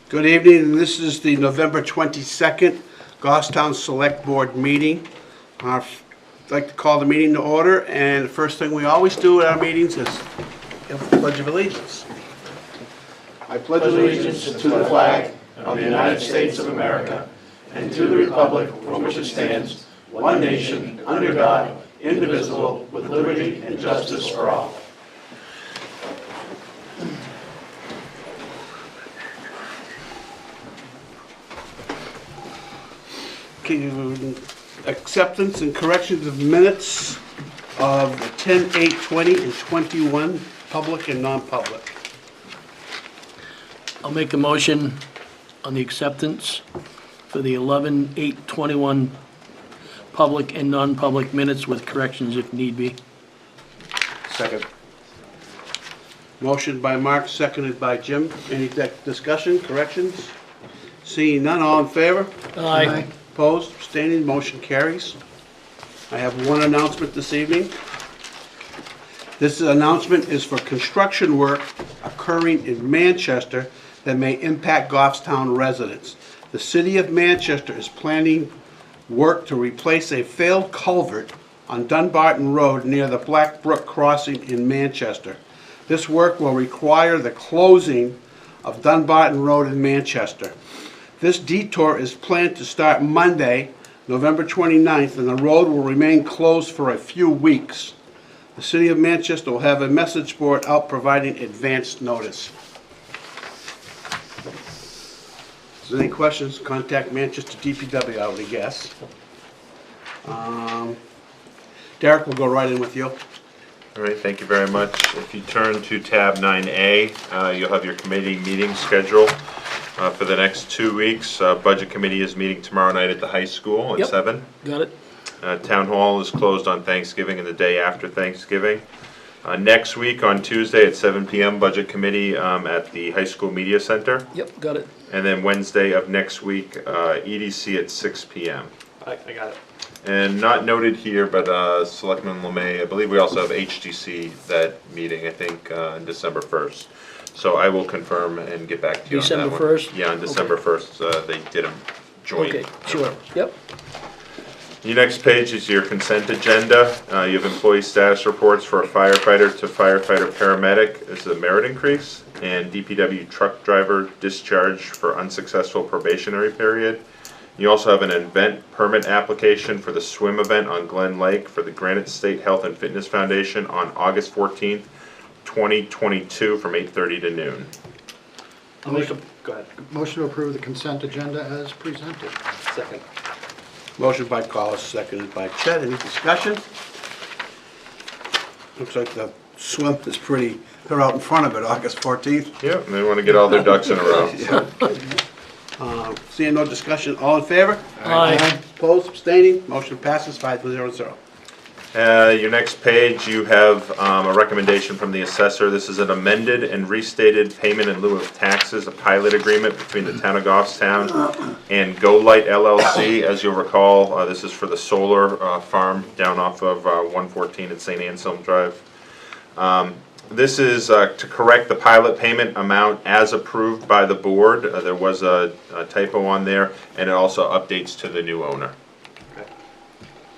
Good evening, and this is the November 22nd Goffstown Select Board meeting. I'd like to call the meeting to order, and the first thing we always do at our meetings is give the Pledge of Allegiance. I pledge allegiance to the flag of the United States of America and to the republic for which it stands, one nation, under God, indivisible, with liberty and justice for all. Acceptance and corrections of minutes of the 10, 8, 20, and 21, public and non-public. I'll make a motion on the acceptance for the 11/8/21 public and non-public minutes with corrections if need be. Second. Motion by Mark, seconded by Jim. Any discussion, corrections? Seeing none, all in favor? Aye. Opposed, abstaining, motion carries. I have one announcement this evening. This announcement is for construction work occurring in Manchester that may impact Goffstown residents. The City of Manchester is planning work to replace a failed culvert on Dunbarton Road near the Black Brook Crossing in Manchester. This work will require the closing of Dunbarton Road in Manchester. This detour is planned to start Monday, November 29th, and the road will remain closed for a few weeks. The City of Manchester will have a message board out providing advance notice. If there's any questions, contact Manchester DPW, I would guess. Derek will go right in with you. All right, thank you very much. If you turn to tab 9A, you'll have your committee meeting schedule for the next 2 weeks. Budget committee is meeting tomorrow night at the high school at Yep. 7. Got it? Town hall is closed on Thanksgiving and the day after Thanksgiving. Next week on Tuesday at 7 p.m., budget committee at the high school media center. Yep, got it. And then Wednesday of next week, EDC at 6 p.m. I got it. And not noted here, but Selectman Lemay, I believe we also have HGC that meeting, I think, on December 1st. So I will confirm and get back to you on that one. December 1st? Yeah, on December 1st, they did a joint. Okay, sure. Yep. Your next page is your consent agenda. You have employee status reports for a firefighter to firefighter paramedic. This is a merit increase. And DPW truck driver discharge for unsuccessful probationary period. You also have an event permit application for the swim event on Glen Lake for the Granite State Health and Fitness Foundation on August 14th, 2022 from 8:30 to noon. I'll make a, Go ahead. Motion to approve the consent agenda as presented. Second. Motion by Collis, seconded by Chet. Any discussion? Looks like the swim is pretty, they're out in front of it, August 14th. Yep, and they want to get all their ducks in a row. Yeah. Seeing no discussion, all in favor? aye. Opposed, abstaining, motion passes 5-0-0. Your next page, you have a recommendation from the assessor. This is an amended and restated payment in lieu of taxes, a pilot agreement between the town of Goffstown and Go Light LLC. As you'll recall, this is for the solar farm down off of 114 at St. Anselm Drive. This is to correct the pilot payment amount as approved by the board. There was a typo on there, and it also updates to the new owner. Okay.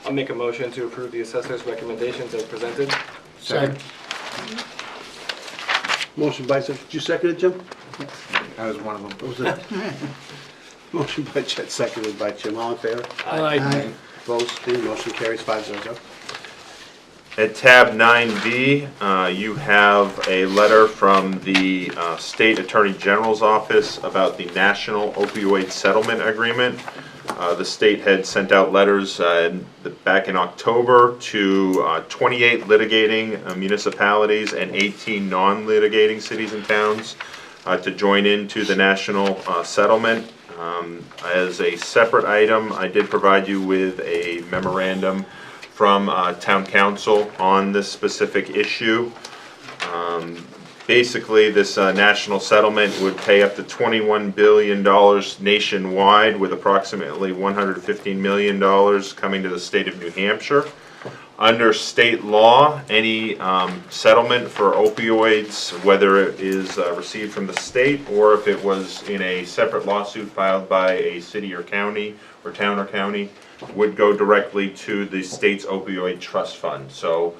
I'll make a motion to approve the assessor's recommendations as presented. Second. Motion by, did you second it, Jim? That was one of them. What was it? Motion by Chet, seconded by Jim, all in favor? Aye. Opposed, abstaining, motion carries 5-0-0. At tab 9B, you have a letter from the State Attorney General's office about the National Opioid Settlement Agreement. The state had sent out letters back in October to 28 litigating municipalities and 18 non-litigating cities and towns to join into the national settlement. As a separate item, I did provide you with a memorandum from town council on this specific issue. Basically, this national settlement would pay up to $21 billion nationwide, with approximately $115 million coming to the state of New Hampshire. Under state law, any settlement for opioids, whether it is received from the state or if it was in a separate lawsuit filed by a city or county, or town or county, would go directly to the state's opioid trust fund. So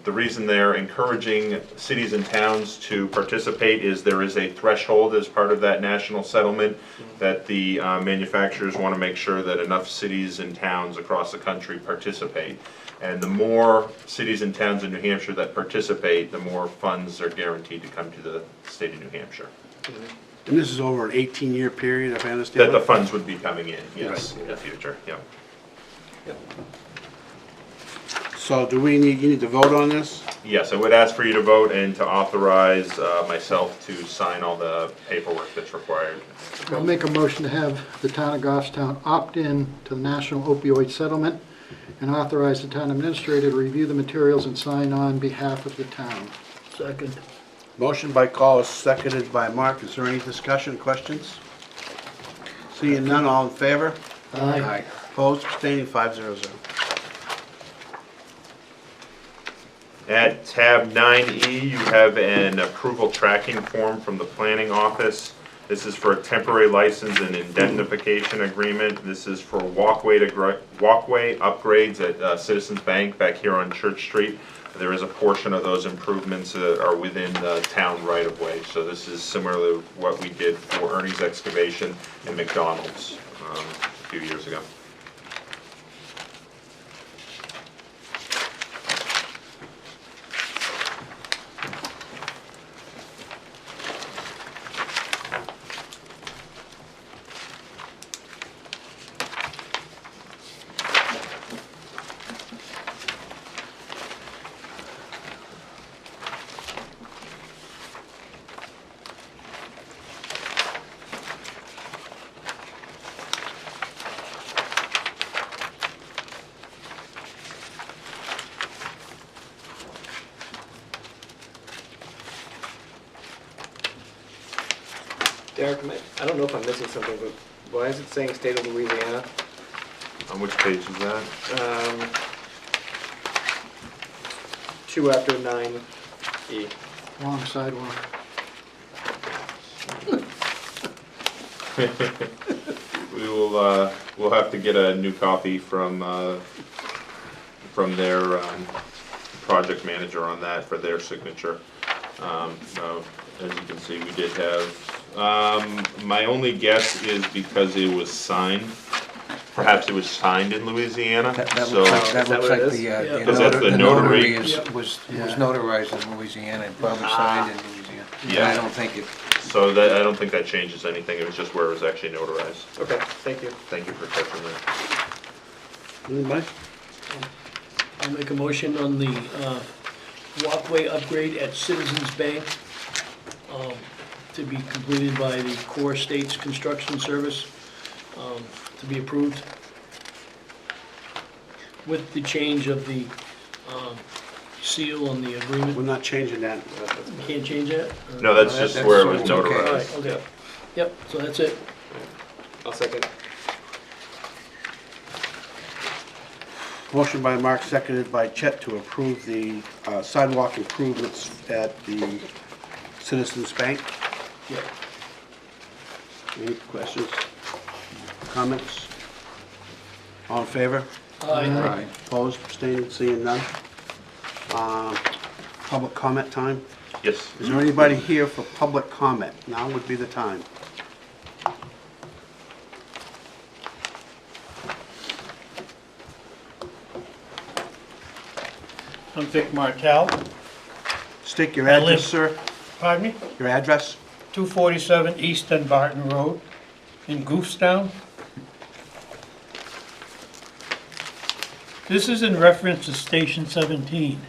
the reason they're encouraging cities and towns to participate is there is a threshold as part of that national settlement that the manufacturers want to make sure that enough cities and towns across the country participate. And the more cities and towns in New Hampshire that participate, the more funds are guaranteed to come to the state of New Hampshire. And this is over an 18-year period, if I understand. That the funds would be coming in, yes, in the future, yeah. So do you need to vote on this? Yes, I would ask for you to vote and to authorize myself to sign all the paperwork that's required. I'll make a motion to have the town of Goffstown opt in to the National Opioid Settlement and authorize the town administrator to review the materials and sign on behalf of the town. Second. Motion by Collis, seconded by Mark. Is there any discussion, questions? Seeing none, all in favor? Aye. Opposed, abstaining, 500. At tab 9E, you have an approval tracking form from the planning office. This is for a temporary license and indemnification agreement. This is for walkway upgrades at Citizens Bank back here on Church Street. There is a portion of those improvements that are within the town right-of-way. So this is similar to what we did for Ernie's Excavation and McDonald's a few years ago. Derek, I don't know if I'm missing something, but why is it saying state of Louisiana? On which page is that? 2 after 9E. Long sidewalk. We'll have to get a new copy from their project manager on that for their signature. As you can see, we did have, my only guess is because it was signed, perhaps it was signed in Louisiana, That so. looks like, that Is that looks what it like is? the, Yeah. Because that's the notary. was notarized in Louisiana and probably signed in Louisiana. Yeah. I don't think it, So that, I don't think that changes anything, it was just where it was actually notarized. Okay, thank you. Thank you for catching that. Anybody? I'll make a motion on the walkway upgrade at Citizens Bank to be completed by the Core States Construction Service, to be approved with the change of the seal on the agreement. We're not changing that. You can't change that? Or- No, that's just where it was that's okay. All notarized. right, okay. Yep, so that's it. I'll second. Motion by Mark, seconded by Chet to approve the sidewalk improvements at the Citizens Bank. Yep. Any questions? Comments? All in favor? Aye. Opposed, abstaining, seeing none? Public comment time? Yes. Is there anybody here for public comment? Now would be the time. I'm Vic Martell. State your I address, live- sir. Pardon me? Your address? 247 East Dunbarton Road in Goofstown. This is in reference to Station 17.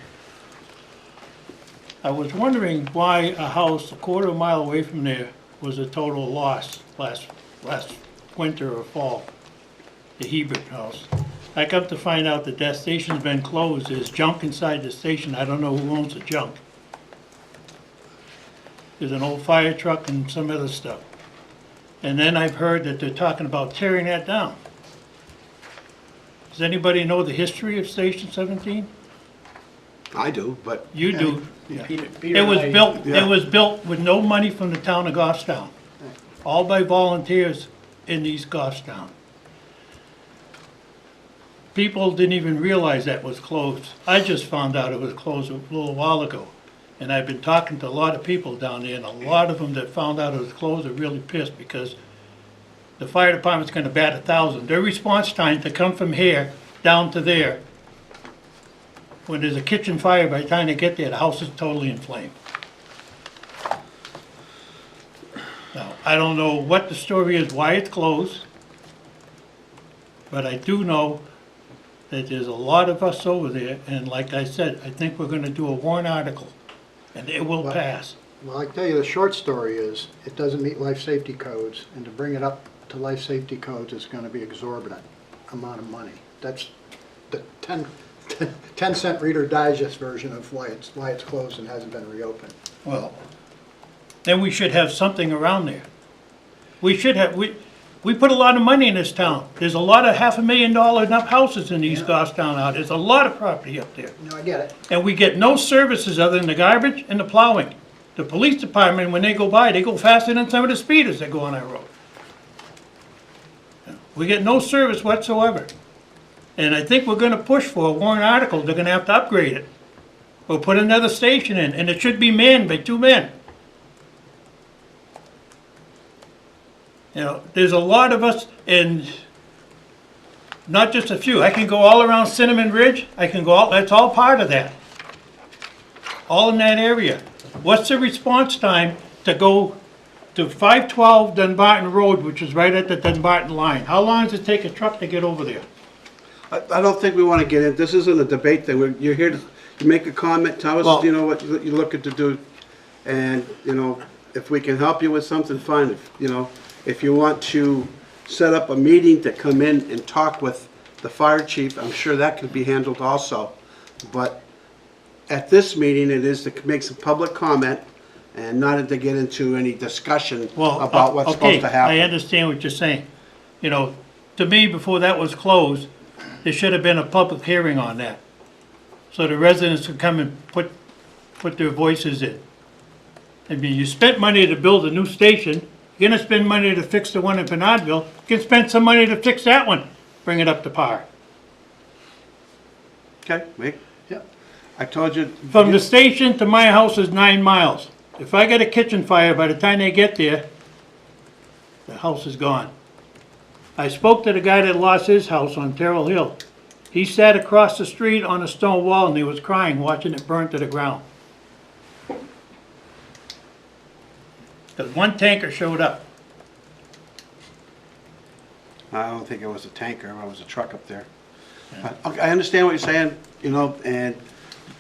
I was wondering why a house a quarter of a mile away from there was a total loss last winter or fall, the Hebert house. I come to find out that that station's been closed. There's junk inside the station. I don't know who owns the junk. There's an old fire truck and some other stuff. And then I've heard that they're talking about tearing that down. Does anybody know the history of Station 17? I do, but You do. Peter It and was I- built, Yeah. it was built with no money from the town of Goffstown. All by volunteers in East Goffstown. People didn't even realize that was closed. I just found out it was closed a little while ago. And I've been talking to a lot of people down there, and a lot of them that found out it was closed are really pissed because the fire department's gonna bat 1,000. Their response time to come from here down to there, when there's a kitchen fire, by the time they get there, the house is totally in flame. Now, I don't know what the story is, why it's closed, but I do know that there's a lot of us over there, and like I said, I think we're gonna do a warrant article, and it will pass. Well, I tell you, the short story is, it doesn't meet life safety codes, and to bring it up to life safety codes is gonna be exorbitant amount of money. That's the 10-cent Reader Digest version of why it's closed and hasn't been reopened. Well, then we should have something around there. We should have, we put a lot of money in this town. There's a lot of $500,000 and up houses in East Goffstown out. There's a lot of property up there. No, I get it. And we get no services other than the garbage and the plowing. The police department, when they go by, they go faster than some of the speeders that go on that road. We get no service whatsoever. And I think we're gonna push for a warrant article, they're gonna have to upgrade it. Or put another station in, and it should be manned by 2 men. You know, there's a lot of us, and not just a few. I can go all around Cinnamon Ridge, I can go all, that's all part of that. All in that area. What's the response time to go to 512 Dunbarton Road, which is right at the Dunbarton line? How long does it take a truck to get over there? I don't think we want to get in, this isn't a debate thing. You're here to make a comment, tell us, Well- you know, what you're looking to do. And, you know, if we can help you with something, fine. If, you know, if you want to set up a meeting to come in and talk with the fire chief, I'm sure that could be handled also. But at this meeting, it is to make some public comment and not to get into any discussion Well, about what's supposed to okay, happen. I understand what you're saying. You know, to me, before that was closed, there should have been a public hearing on that. So the residents could come and put their voices in. I mean, you spent money to build a new station, you're gonna spend money to fix the one in Barnardville, you can spend some money to fix that one, bring it up to par. Okay, Mike? Yep. I told you. From the station to my house is 9 miles. If I get a kitchen fire, by the time they get there, the house is gone. I spoke to the guy that lost his house on Terrell Hill. He sat across the street on a stone wall and he was crying, watching it burn to the ground. Because one tanker showed up. I don't think it was a tanker, it was a truck up there. But, okay, I understand what you're saying, you know, and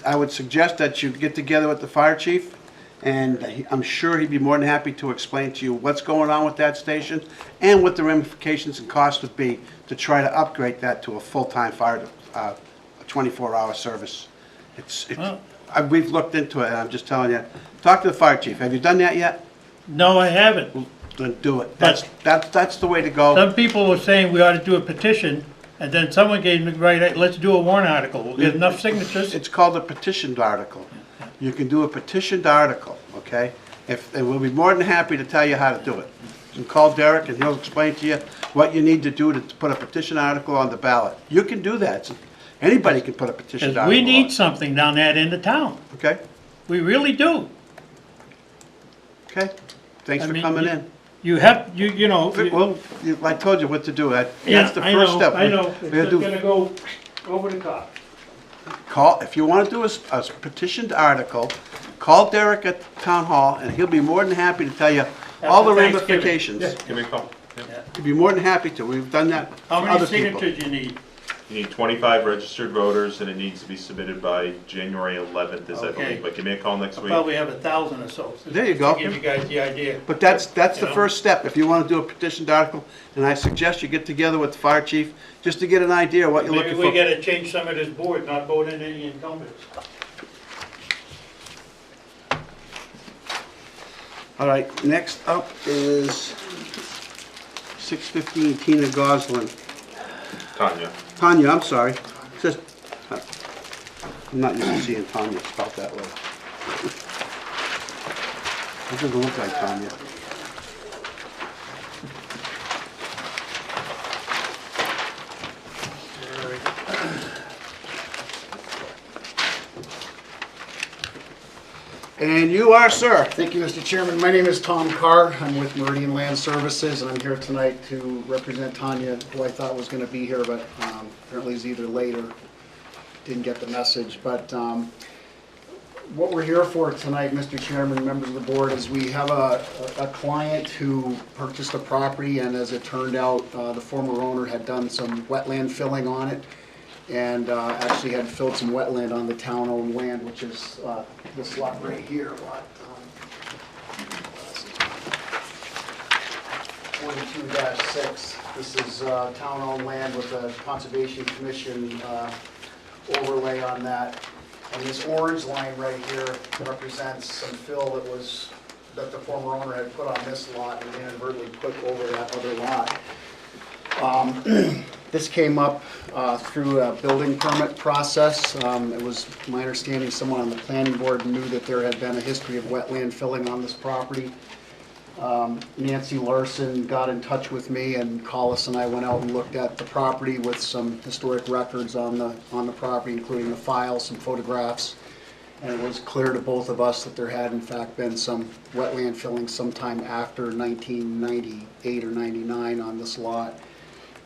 I would suggest that you get together with the fire chief, and I'm sure he'd be more than happy to explain to you what's going on with that station and what the ramifications and costs would be to try to upgrade that to a full-time fire, a 24-hour service. Well- We've looked into it, and I'm just telling you, talk to the fire chief. Have you done that yet? No, I haven't. Then do it. That's the way to go. Some people were saying we ought to do a petition, and then someone gave me, right, let's do a warrant article. We'll get enough signatures. It's called a petitioned article. You can do a petitioned article, okay? And we'll be more than happy to tell you how to do it. You can call Derek and he'll explain to you what you need to do to put a petition article on the ballot. You can do that. Anybody can put a petitioned Because article we on. need something down that end of town. Okay, We really do. okay. Thanks I for mean, coming in. You have, you know. Well, I told you what to do. Yeah, That's the first step. I know, We it's gotta just do- gonna go over the top. Call, if you want to do a petitioned article, call Derek at Town Hall, and he'll be more than happy to tell you all the After Thanksgiving. ramifications. Yeah. Give me a call. He'd be more than happy to. We've done that How for many other people. signatures you need? You need 25 registered voters, and it needs to be submitted by January 11th, as I Okay. believe. But give me a call next I'll week. probably have 1,000 or so. There you go. To give you guys the idea. But that's the You know? first step, if you want to do a petitioned article, and I suggest you get together with the fire chief, just to get an idea of what you're Maybe looking we for. gotta change some of this board, not vote in any incumbents. All right, next up is 615 Tina Goslin. Tanya. Tanya, I'm sorry. Just, I'm not used to seeing Tanya spelled that way. It doesn't look like Tanya. And you are, sir. Thank you, Mr. Chairman. My name is Tom Carr. I'm with Meridian Land Services, and I'm here tonight to represent Tanya, who I thought was going to be here, but apparently is either late or didn't get the message. But what we're here for tonight, Mr. Chairman, members of the board, is we have a client who purchased a property, and as it turned out, the former owner had done some wetland filling on it, and actually had filled some wetland on the town-owned land, which is this lot right here, lot 42-6. This is town-owned land with a Conservation Commission overlay on that. And this orange line right here represents some fill that the former owner had put on this lot and inadvertently put over that other lot. This came up through a building permit process. It was my understanding someone on the planning board knew that there had been a history of wetland filling on this property. Nancy Larson got in touch with me, and Collis and I went out and looked at the property with some historic records on the property, including the files, some photographs. And it was clear to both of us that there had in fact been some wetland filling sometime after 1998 or 99 on this lot.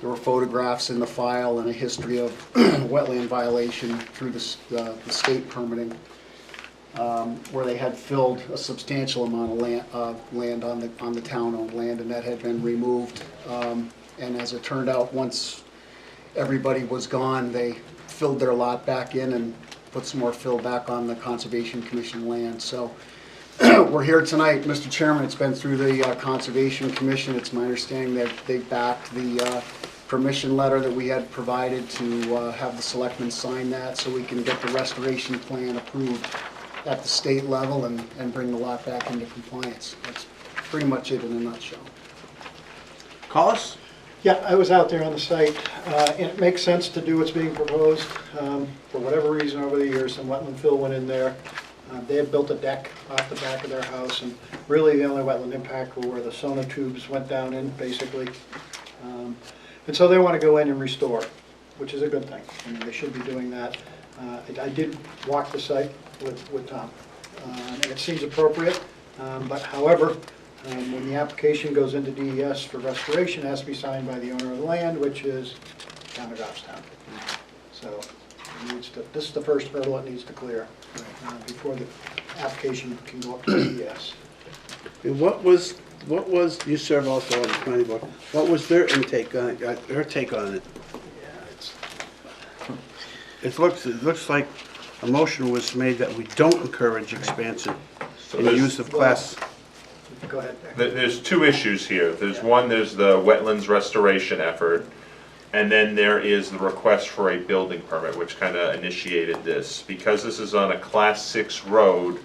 There were photographs in the file and a history of wetland violation through the state permitting, where they had filled a substantial amount of land on the town-owned land, and that had been removed. And as it turned out, once everybody was gone, they filled their lot back in and put some more fill back on the Conservation Commission land. So we're here tonight, Mr. Chairman. It's been through the Conservation Commission. It's my understanding that they backed the permission letter that we had provided to have the selectmen sign that, so we can get the restoration plan approved at the state level and bring the lot back into compliance. That's pretty much it in a nutshell. Collis? Yeah, I was out there on the site, and it makes sense to do what's being proposed. For whatever reason, over the years, some wetland fill went in there. They had built a deck off the back of their house, and really the only wetland impact were where the sonotubes went down in, basically. And so they want to go in and restore, which is a good thing. I mean, they should be doing that. I did walk the site with Tom, and it seems appropriate. But however, when the application goes into DES for restoration, it has to be signed by the owner of the land, which is Town of Goffstown. So it needs to, this is the first hurdle it needs to clear before the application can go up to DES. And what was, you serve also on the planning board, what was their intake on it, her take on it? It looks like a motion was made that we don't encourage expansion in the use of class. Go ahead. There's two issues here. There's one, there's the wetlands restoration effort, and then there is the request for a building permit, which kind of initiated this. Because this is on a Class 6 road,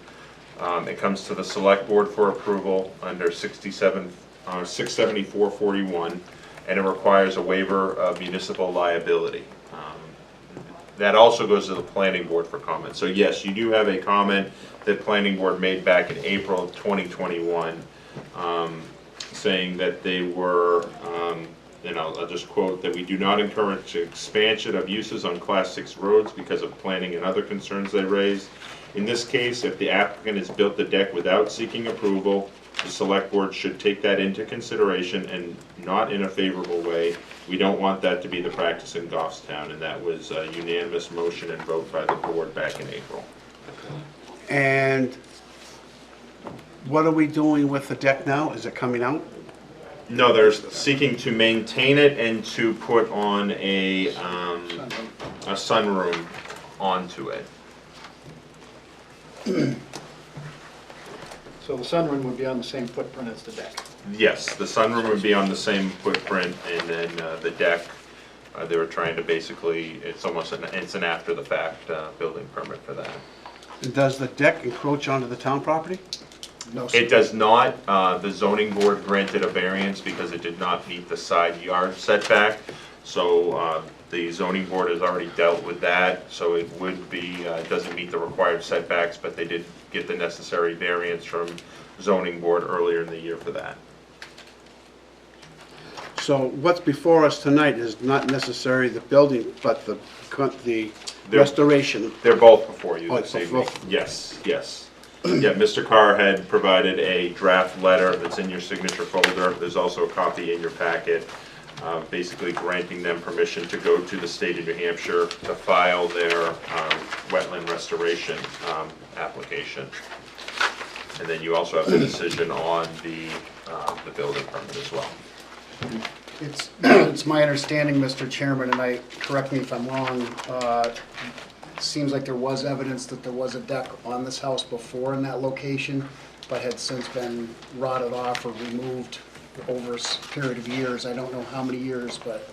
it comes to the select board for approval under 674-41, and it requires a waiver of municipal liability. That also goes to the planning board for comment. So yes, you do have a comment that planning board made back in April of 2021, saying that they were, I'll just quote, that we do not encourage expansion of uses on Class 6 roads because of planning and other concerns they raised. In this case, if the applicant has built the deck without seeking approval, the select board should take that into consideration and not in a favorable way. We don't want that to be the practice in Goffstown, and that was a unanimous motion and vote by the board back in April. And what are we doing with the deck now? Is it coming out? No, they're seeking to maintain it and to put on a sunroom onto it. So the sunroom would be on the same footprint as the deck. Yes, the sunroom would be on the same footprint, and then the deck, they were trying to basically, it's an after the fact building permit for that. And does the deck encroach onto the town property? No, sir. It does not. The zoning board granted a variance because it did not meet the side yard setback. So The zoning board has already dealt with that, so it would be, it doesn't meet the required setbacks, but they did get the necessary variance from zoning board earlier in the year for that. So what's before us tonight is not necessarily the building, but the restoration. They're both before you Oh, this it's evening. both. Yes, yes. Yeah, Mr. Carr had provided a draft letter that's in your signature folder. There's also a copy in your packet, basically granting them permission to go to the state of New Hampshire to file their wetland restoration application. And then you also have the decision on the building permit as well. It's my understanding, Mr. Chairman, and correct me if I'm wrong, seems like there was evidence that there was a deck on this house before in that location, but had since been rotted off or removed over a period of years. I don't know how many years, but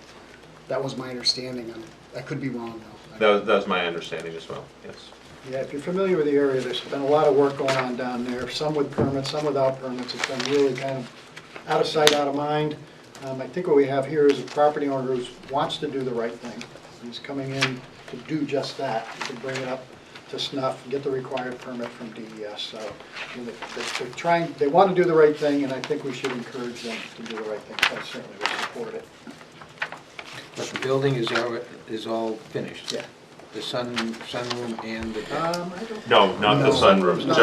that was my understanding, and I could be wrong though. That was my understanding as well, yes. Yeah, if you're familiar with the area, there's been a lot of work going on down there, some with permits, some without permits. It's been really kind of out of sight, out of mind. I think what we have here is a property owner who wants to do the right thing. He's coming in to do just that, to bring it up to snuff, get the required permit from DES. So they want to do the right thing, and I think we should encourage them to do the right thing. So I certainly would support it. But the building is all finished? Yeah. The sunroom and the deck? I don't No, not the No. sunrooms, No.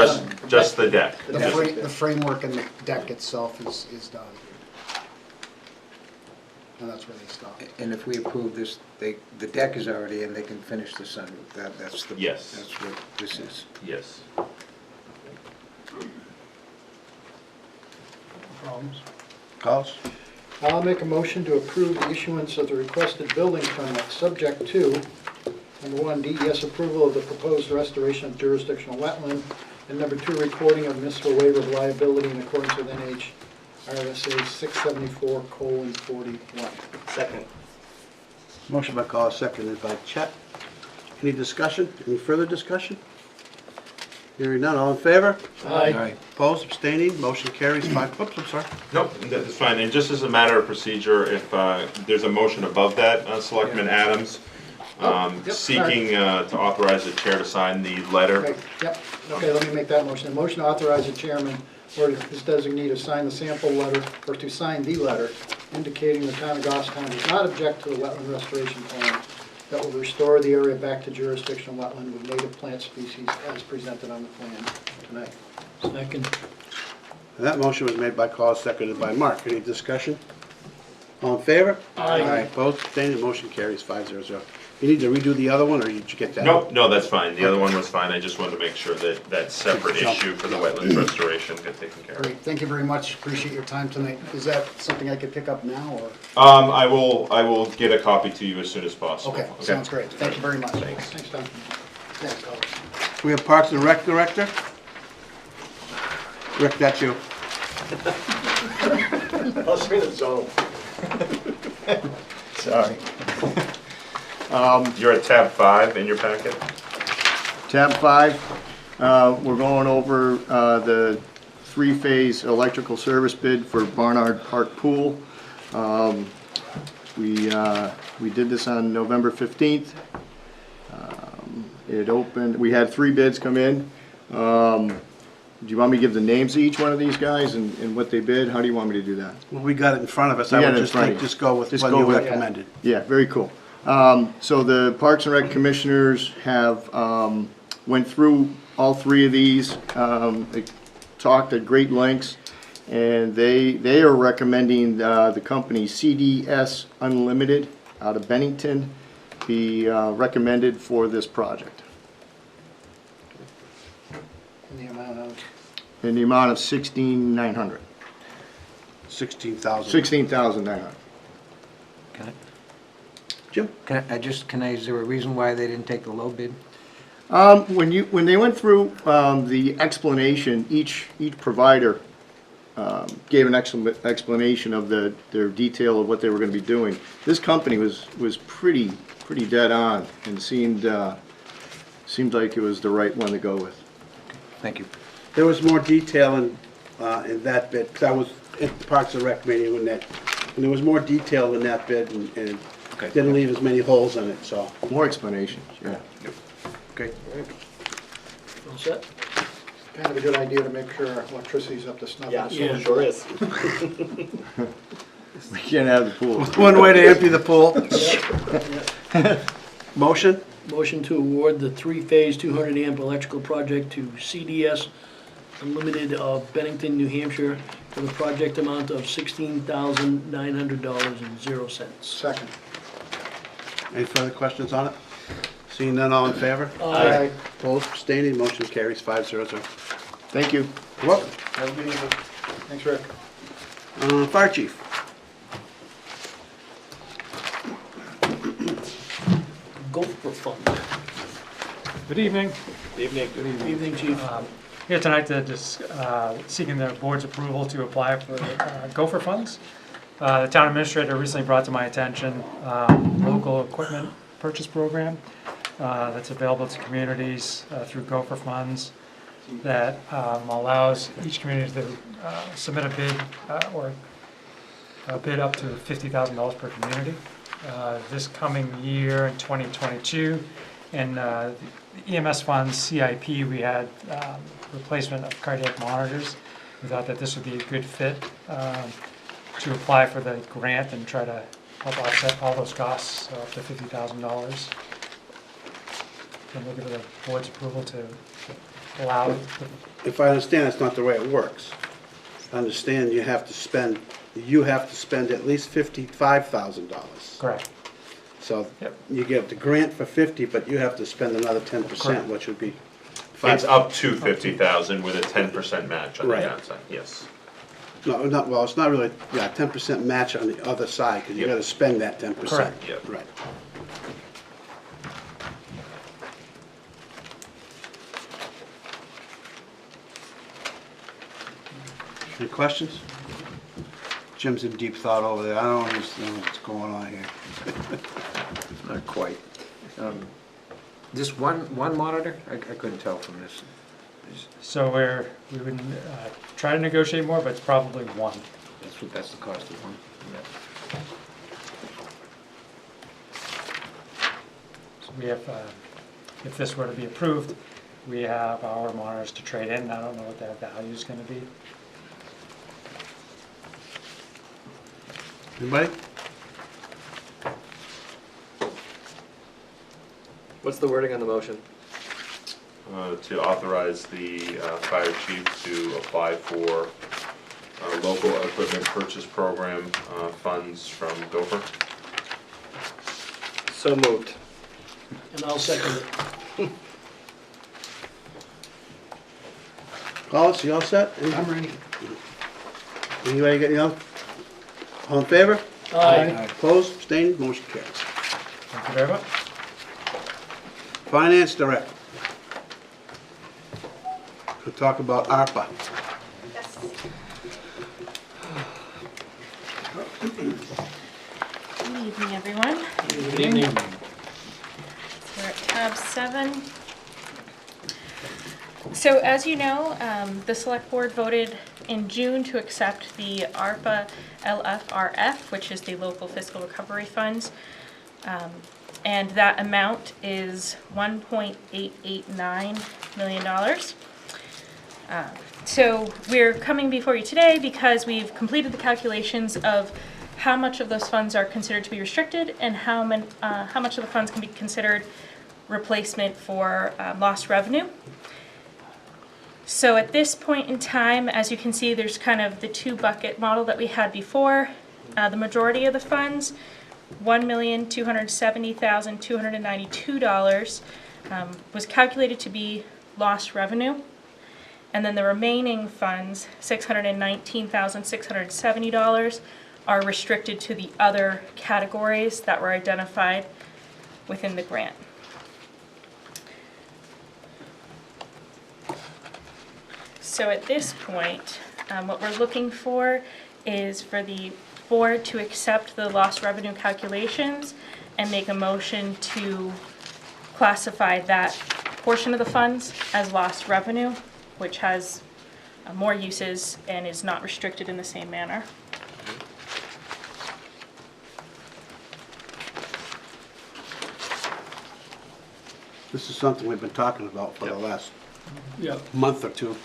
just the deck. The framework and the deck itself is done. And that's where they stop. And if we approve this, the deck is already in, they can finish the sunroof. That's the. Yes. That's what this is. Yes. Problems? Calls? I'll make a motion to approve the issuance of the requested building permit, subject to, number one, DES approval of the proposed restoration of jurisdictional wetland, and number two, recording of municipal waiver of liability in accordance with RSA 674:41. Second. Motion by Carl, seconded by Chet. Any discussion? Any further discussion? Hearing none, all in favor? Aye. Opposed, abstaining, motion carries 5, oops, I'm sorry. Nope, that's fine, and just as a matter of procedure, if there's a motion above that, Selectman Adams, Yep, seeking to authorize the chair to sign the letter. Okay, yep, okay, let me make that motion. A motion to authorize the chairman or his designee to sign the sample letter, or to sign the letter indicating the town of Goffstown does not object to the wetland restoration plan that will restore the area back to jurisdictional wetland with native plant species as presented on the plan tonight. Second. And that motion was made by Carl, seconded by Mark. Any discussion? All in favor? Aye. Opposed, abstaining, motion carries 5-0. You need to redo the other one, or did you get that? Nope, no, that's fine, the other one was fine, I just wanted to make sure that that separate Jump. issue for the wetlands restoration got taken care of. Great, thank you very much, appreciate your time tonight. Is that something I could pick up now, or? I will get a copy to you as soon as possible. Okay, sounds great, thank you very much. Thanks. Thanks, Tom. Thanks, Carl. We have Parks and Rec Director. Rick, that's you. I'll screen the zone. Sorry. You're at tab 5 in your packet? Tab 5, we're going over the three-phase electrical service bid for Barnard Park Pool. We did this on November 15th. It opened, we had 3 bids come in. Do you want me to give the names of each one of these guys and what they bid? How do you want me to do that? Well, we got it in front of us. We I got would it in just front think, of you. just go with Just what go you with it. recommended. Yeah, very cool. So the Parks and Rec Commissioners have went through all 3 of these, they talked at great lengths, and they are recommending the company CDS Unlimited out of Bennington be recommended for this project In the amount of, in the amount of $16,900. 16,000. $16,900. Jim? Is there a reason why they didn't take the low bid? When they went through the explanation, each provider gave an explanation of their detail of what they were going to be doing. This company was pretty dead on and seemed like it was the right one to go with. Thank you. There was more detail in that bid, 'cause I was at the Parks and Rec meeting when there was more detail in that bid, and Okay. Didn't leave as many holes in it, so, More explanations, yeah. okay. All set? Kind of a good idea to make sure our electricity's up to snuff. Yeah, Yeah. sure is. We can't have the pool. One way to empty the pool. Motion? Motion to award the three-phase 200 amp electrical project to CDS Unlimited of Bennington, New Hampshire for the project amount of $16,900.00. Second. Any further questions on it? Seeing none, all in favor? Aye. Opposed, abstaining, motion carries 500. Thank you. You're welcome. Have a good evening. Thanks, Rick. Fire chief. Gopher Fund. Good evening. Evening. Evening, chief. Here tonight to seeking the board's approval to apply for Gopher funds. The town administrator recently brought to my attention local equipment purchase program that's available to communities through Gopher funds that allows each community to submit a bid or a bid up to $50,000 per community. This coming year in 2022, in the EMS funds CIP, we had replacement of cardiac monitors. We thought that this would be a good fit to apply for the grant and try to help offset all those costs, so up to $50,000. And we'll give the board's approval to allow it. If I understand, that's not the way it works. I understand you have to spend at least $55,000. Correct. So Yep. you get the grant for 50, but you have to spend another 10%, Correct. which would be It's up to 50,000 with a 10% match on the Right. downside, yes. No, not, well, it's not really, 10% match on the other side, because you Yep. gotta spend that 10%. Correct. Yep. Right. Any questions? Jim's in deep thought over there, I don't understand what's going on here. Not quite. Just one monitor? I couldn't tell from this. So we would try to negotiate more, but it's probably one. That's the cost of one. So we have, if this were to be approved, we have our monitors to trade in. I don't know what that value is going to be. Anybody? What's the wording on the motion? To authorize the fire chief to apply for local equipment purchase program funds from Gopher. So moved. And I'll second it. Collis, you all set? I'm ready. Anybody got, all in favor? Aye. Opposed, abstained, motion carries. Thank you very much. Finance Director. We'll talk about ARPA. Good evening, everyone. Good evening. We're at tab 7. So as you know, the select board voted in June to accept the ARPA LFRF, which is the local fiscal recovery funds. And that amount is $1.889 million. So we're coming before you today because we've completed the calculations of how much of those funds are considered to be restricted and how much of the funds can be considered replacement for lost revenue. So at this point in time, as you can see, there's kind of the two bucket model that we had before. The majority of the funds, $1,270,292, was calculated to be lost revenue. And then the remaining funds, $619,670, are restricted to the other categories that were identified within the grant. So at this point, what we're looking for is for the board to accept the lost revenue calculations and make a motion to classify that portion of the funds as lost revenue, which has more uses and is not restricted in the same manner. This is something we've been talking about for the last Yeah. month or two.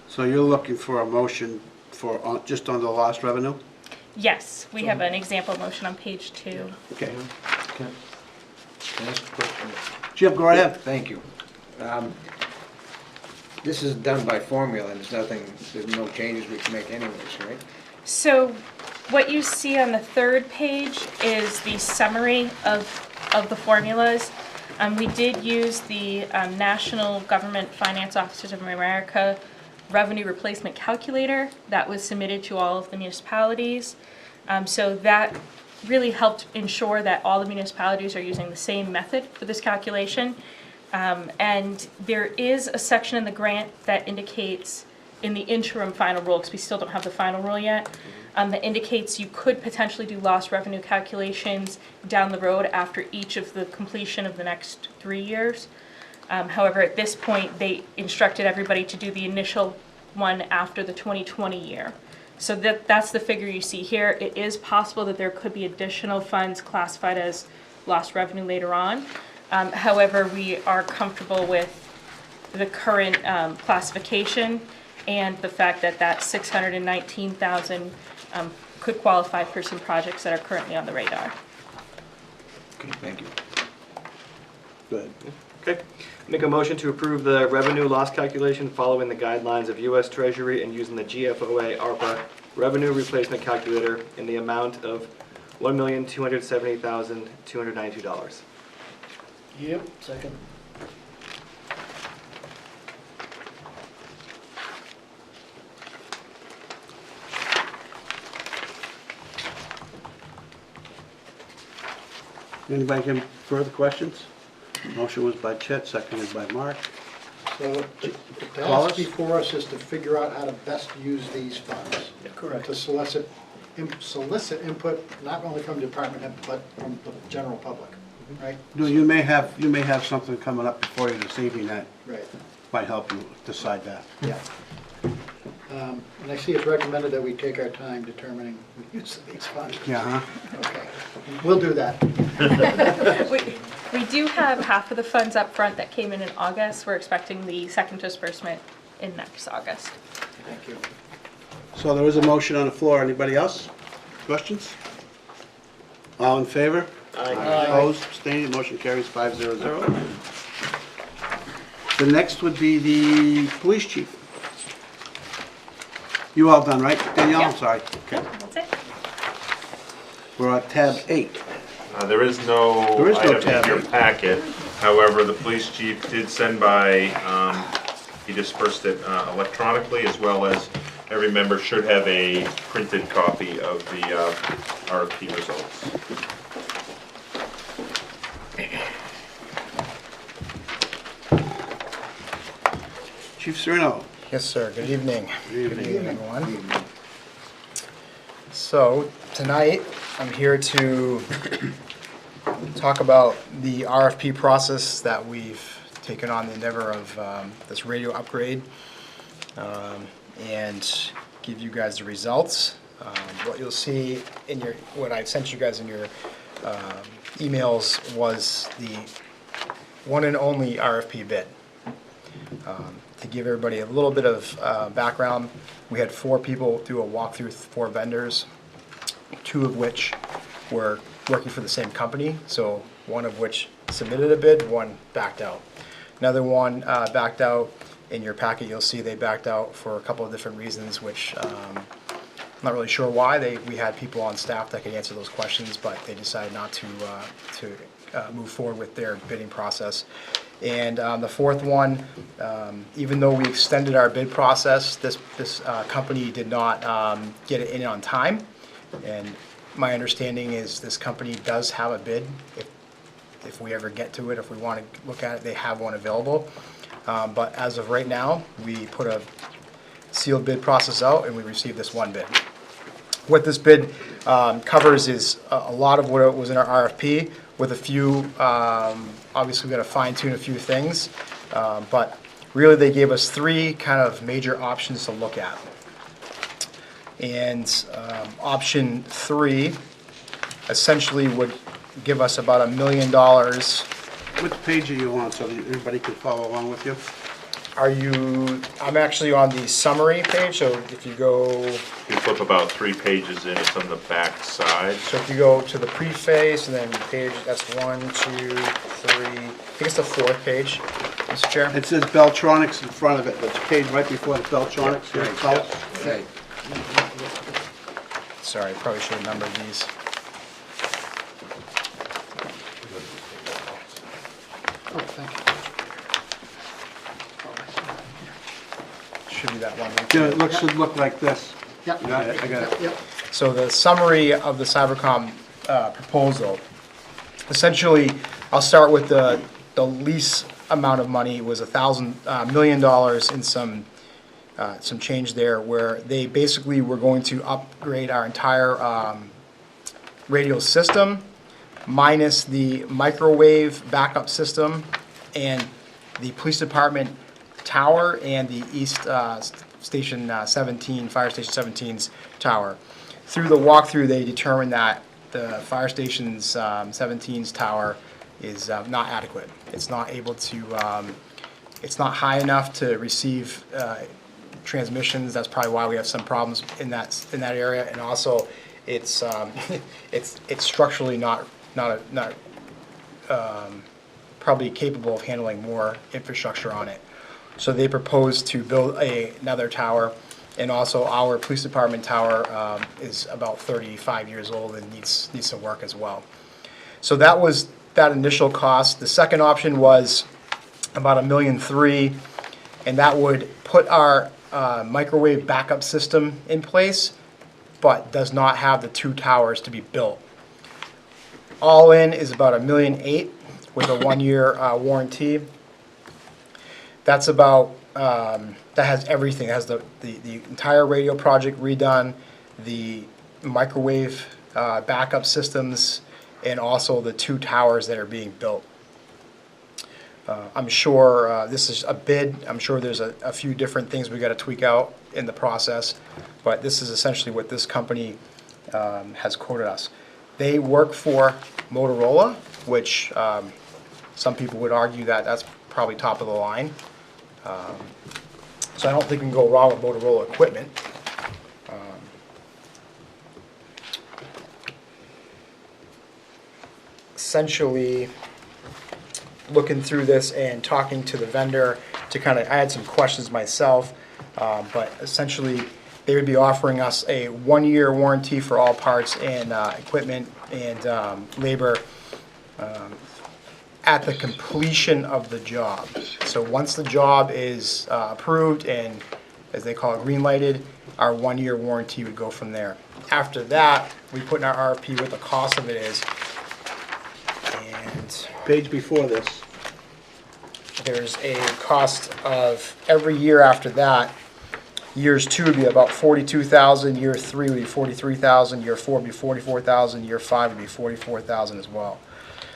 So you're looking for a motion for, just on the lost revenue? Yes, we have an example motion on page 2. Okay. Can I ask a question? Jim, go right ahead. Thank you. This is done by formula, and there's no changes we can make anyways, right? So what you see on the third page is the summary of the formulas. We did use the National Government Finance Officers of America Revenue Replacement Calculator that was submitted to all of the municipalities. So that really helped ensure that all the municipalities are using the same method for this calculation. And there is a section in the grant that indicates, in the interim final rule, because we still don't have the final rule yet, that indicates you could potentially do lost revenue calculations down the road after each of the completion of the next 3 years. However, at this point, they instructed everybody to do the initial one after the 2020 year. So that's the figure you see here. It is possible that there could be additional funds classified as lost revenue later on. However, we are comfortable with the current classification and the fact that that $619,000 could qualify for some projects that are currently on the radar. Okay, thank you. Good. Okay. Make a motion to approve the revenue loss calculation following the guidelines of U.S. Treasury and using the GFOA ARPA revenue replacement calculator in the amount of $1,270,292. Yep, second. Anybody have further questions? Motion was by Chet, seconded by Mark. So the Wallace? task before us is to figure out how to best use these funds. Correct. To solicit input, not only from the department head, but from the general public, right? No, you may have something coming up before you this evening that Right, might help you decide that. yeah. And I see it's recommended that we take our time determining the use of these funds. Yeah, huh? Okay, we'll do that. We do have half of the funds up front that came in August. We're expecting the second disbursement in next August. Thank you. So there is a motion on the floor. Anybody else? Questions? All in favor? Aye. Opposed, abstained, motion carries 500. The next would be the police chief. You all done, right? Danielle, I'm Yeah. sorry. Okay. That's it. We're on tab 8. There is no item tab. in your packet. However, the police chief did send by, he dispersed it electronically, as well as every member should have a printed copy of the RFP results. Chief Serino. Yes, sir. Good evening. Good evening. Everyone. So, tonight, I'm here to talk about the RFP process that we've taken on the endeavor of this radio upgrade and give you guys the results. What you'll see in your, what I've sent you guys in your emails was the one and only RFP bid. To give everybody a little bit of background, we had 4 people do a walkthrough, 4 vendors, 2 of which were working for the same company, so one of which submitted a bid, one backed out. Another one backed out. In your packet, you'll see they backed out for a couple of different reasons, which I'm not really sure why. We had people on staff that could answer those questions, but they decided not to move forward with their bidding process. And the 4th one, even though we extended our bid process, this company did not get it in on time. And my understanding is this company does have a bid. If we ever get to it, if we want to look at it, they have one available. But as of right now, we put a sealed bid process out and we received this one bid. What this bid covers is a lot of what was in our RFP, with a few, obviously we got to fine tune a few things, but really they gave us three kind of major options to look at. And option 3 essentially would give us about $1 million. Which page are you on so that everybody can follow along with you? I'm actually on the summary page, so if you go, You flip about 3 pages in, it's on the back side. so if you go to the preface and then page, that's 1, 2, 3, I think it's the 4th page, Mr. Chair. It says Beltronics in front of it, that's page right before the Beltronics. Yeah, It's right, out. Right. Sorry, probably should have numbered these. Oh, thank you. Should be that one. Yeah, should look like this. Yep. You got it? I got it. Yep. So the summary of the Cybercom proposal, essentially, I'll start with the lease amount of money was $1 million in some change there, where they basically were going to upgrade our entire radio system, minus the microwave backup system and the police department tower and the East Station 17, Fire Station 17's tower. Through the walkthrough, they determined that the Fire Station's 17's tower is not adequate. It's not able to, it's not high enough to receive transmissions. That's probably why we have some problems in that area. And also, it's it's structurally not probably capable of handling more infrastructure on it. So they proposed to build another tower, and also our police department tower is about 35 years old and needs some work as well. So that was that initial cost. The second option was about $1.3 million, and that would put our microwave backup system in place, but does not have the 2 towers to be built. All in is about $1.8 million with a 1-year warranty. That's about, that has everything. It has the entire radio project redone, the microwave backup systems, and also the 2 towers that are being built. I'm sure this is a bid. I'm sure there's a few different things we got to tweak out in the process, but this is essentially what this company has quoted us. They work for Motorola, which some people would argue that that's probably top of the line. So I don't think we can go wrong with Motorola equipment. Essentially, looking through this and talking to the vendor to kind of, I had some questions myself, but essentially they would be offering us a 1-year warranty for all parts and equipment and labor at the completion of the job. So once the job is approved and, as they call it, green lighted, our 1-year warranty would go from there. After that, we put in our RFP what the cost of it is. And Page before this. there's a cost of every year after that. Years 2 would be about $42,000, year 3 would be $43,000, year 4 would be $44,000, year 5 would be $44,000 as well.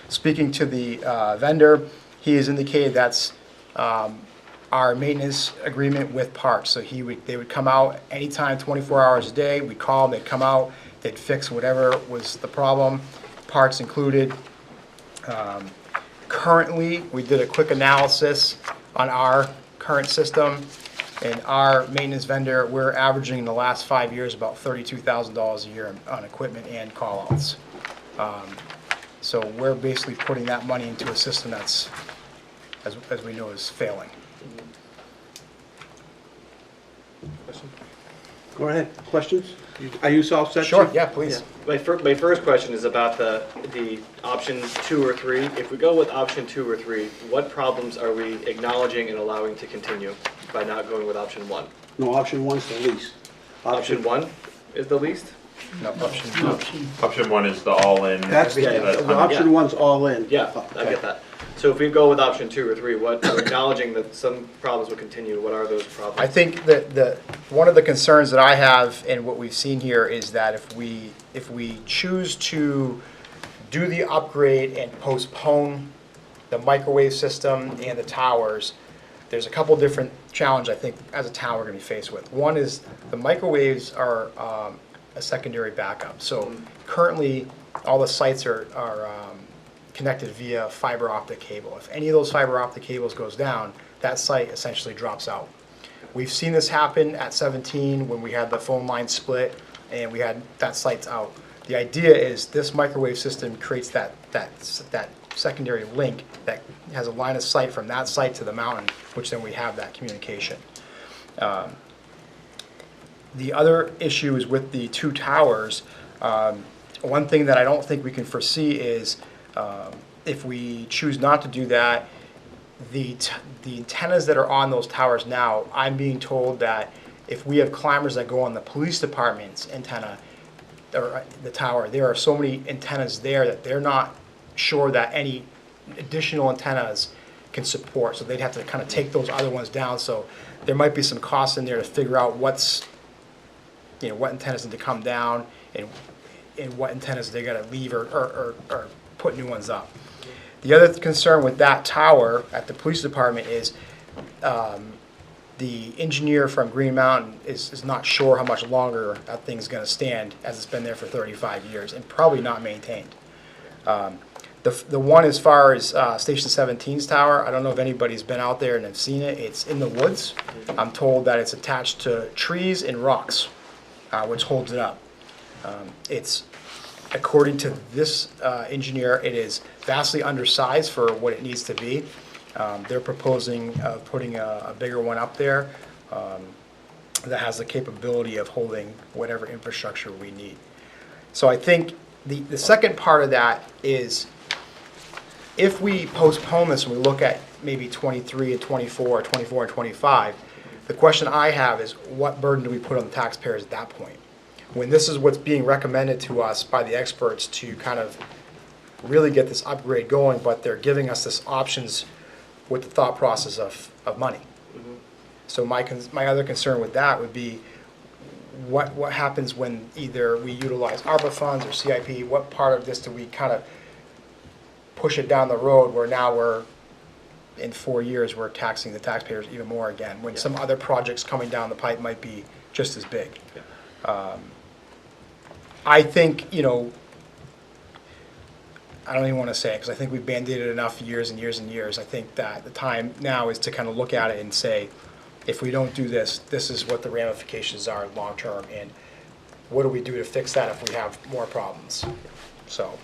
Speaking to the vendor, he has indicated that's our maintenance agreement with parts. So they would come out anytime, 24 hours a day. We'd call them, they'd come out, they'd fix whatever was the problem, parts included. Currently, we did a quick analysis on our current system, and our maintenance vendor, we're averaging in the last 5 years about $32,000 a year on equipment and call-outs. So we're basically putting that money into a system that's, as we know, is failing. Go ahead, questions? Are you all set? Sure, Chief? yeah, please. My first question is about the options 2 or 3. If we go with option 2 or 3, what problems are we acknowledging and allowing to continue by not going with option 1? No, option 1's the least. Option 1 is the least? No, option. Option 1 is the all-in. That's, Yeah, option yeah. 1's all in. Yeah, I get that. So if we go with option 2 or 3, what, acknowledging that some problems will continue, what are those problems? I think that one of the concerns that I have and what we've seen here is that if we choose to do the upgrade and postpone the microwave system and the towers, there's a couple different challenges I think as a town we're going to be faced with. One is the microwaves are a secondary backup. So currently all the sites are connected via fiber optic cable. If any of those fiber optic cables goes down, that site essentially drops out. We've seen this happen at 17 when we had the phone line split and we had that site's out. The idea is this microwave system creates that secondary link that has a line of sight from that site to the mountain, which then we have that communication. The other issue is with the 2 towers. One thing that I don't think we can foresee is if we choose not to do that, the antennas that are on those towers now, I'm being told that if we have climbers that go on the police department's antenna, or the tower, there are so many antennas there that they're not sure that any additional antennas can support. So they'd have to kind of take those other ones down. So there might be some costs in there to figure out what antennas need to come down and what antennas they got to leave or put new ones up. The other concern with that tower at the police department is the engineer from Green Mountain is not sure how much longer that thing's going to stand, as it's been there for 35 years and probably not maintained. The one as far as Station 17's tower, I don't know if anybody's been out there and have seen it. It's in the woods. I'm told that it's attached to trees and rocks, which holds it up. It's, according to this engineer, it is vastly undersized for what it needs to be. They're proposing putting a bigger one up there that has the capability of holding whatever infrastructure we need. So I think the second part of that is if we postpone this and we look at maybe 23 and 24 or 24 and 25, the question I have is what burden do we put on the taxpayers at that point? When this is what's being recommended to us by the experts to kind of really get this upgrade going, but they're giving us this options with the thought process of money. Mm-hmm. So my other concern with that would be what happens when either we utilize ARPA funds or CIP, what part of this do we kind of push it down the road where now we're, in 4 years, we're taxing the taxpayers even more again, when some other projects coming down the pipe might be just as big. Yeah. I think, I don't even want to say it because I think we've band-aided enough years and years and years. I think that the time now is to kind of look at it and say, if we don't do this, this is what the ramifications are long-term, and what do we do to fix that if we have more problems? So.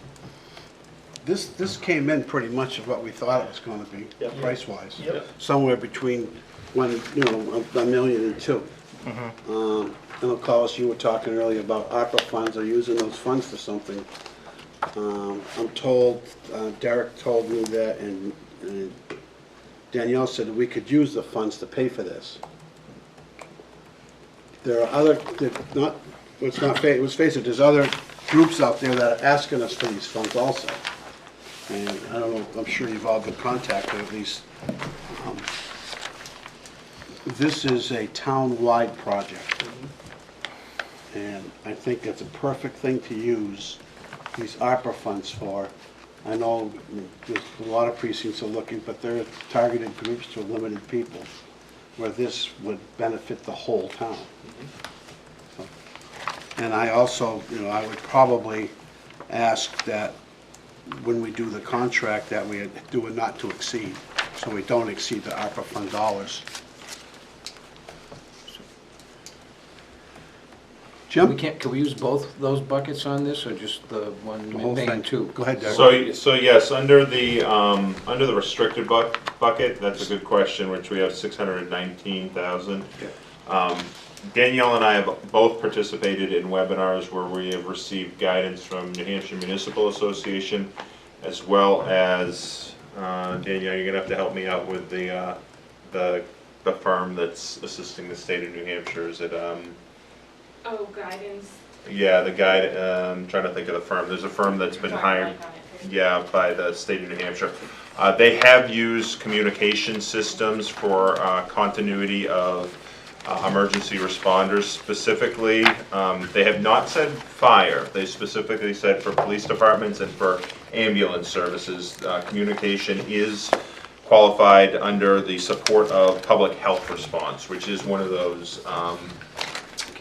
This came in pretty much of what we thought it was going to be, Yep. price-wise. Yep. Somewhere between $1 million and $2 million. Mm-hmm. And of course, you were talking earlier about ARPA funds or using those funds for something. I'm told, Derek told me that, and Danielle said that we could use the funds to pay for this. There are other, let's face it, there's other groups out there that are asking us for these funds also. And I don't know, I'm sure you've all been contacted at least. This is a town-wide project. And I think it's a perfect thing to use these ARPA funds for. I know there's a lot of precincts are looking, but they're targeted groups to limited people, where this would benefit the whole town. So, and I also, I would probably ask that when we do the contract that we do a not to exceed, so we don't exceed the ARPA fund dollars. Jim? Can we use both those buckets on this, or just the one The whole main thing. two? Go ahead, Derek. So yes, under the restricted bucket, that's a good question, which we have 619,000. Danielle and I have both participated in webinars where we have received guidance from New Hampshire Municipal Association, as well as Danielle, you're gonna have to help me out with the firm that's assisting the state of New Hampshire. Is it Oh, guidance. Yeah, the guide. I'm trying to think of the firm. There's a firm that's been hired. Yeah, by the state of New Hampshire. They have used communication systems for continuity of emergency responders specifically. They have not said fire. They specifically said for police departments and for ambulance services. Communication is qualified under the support of public health response, which is one of those,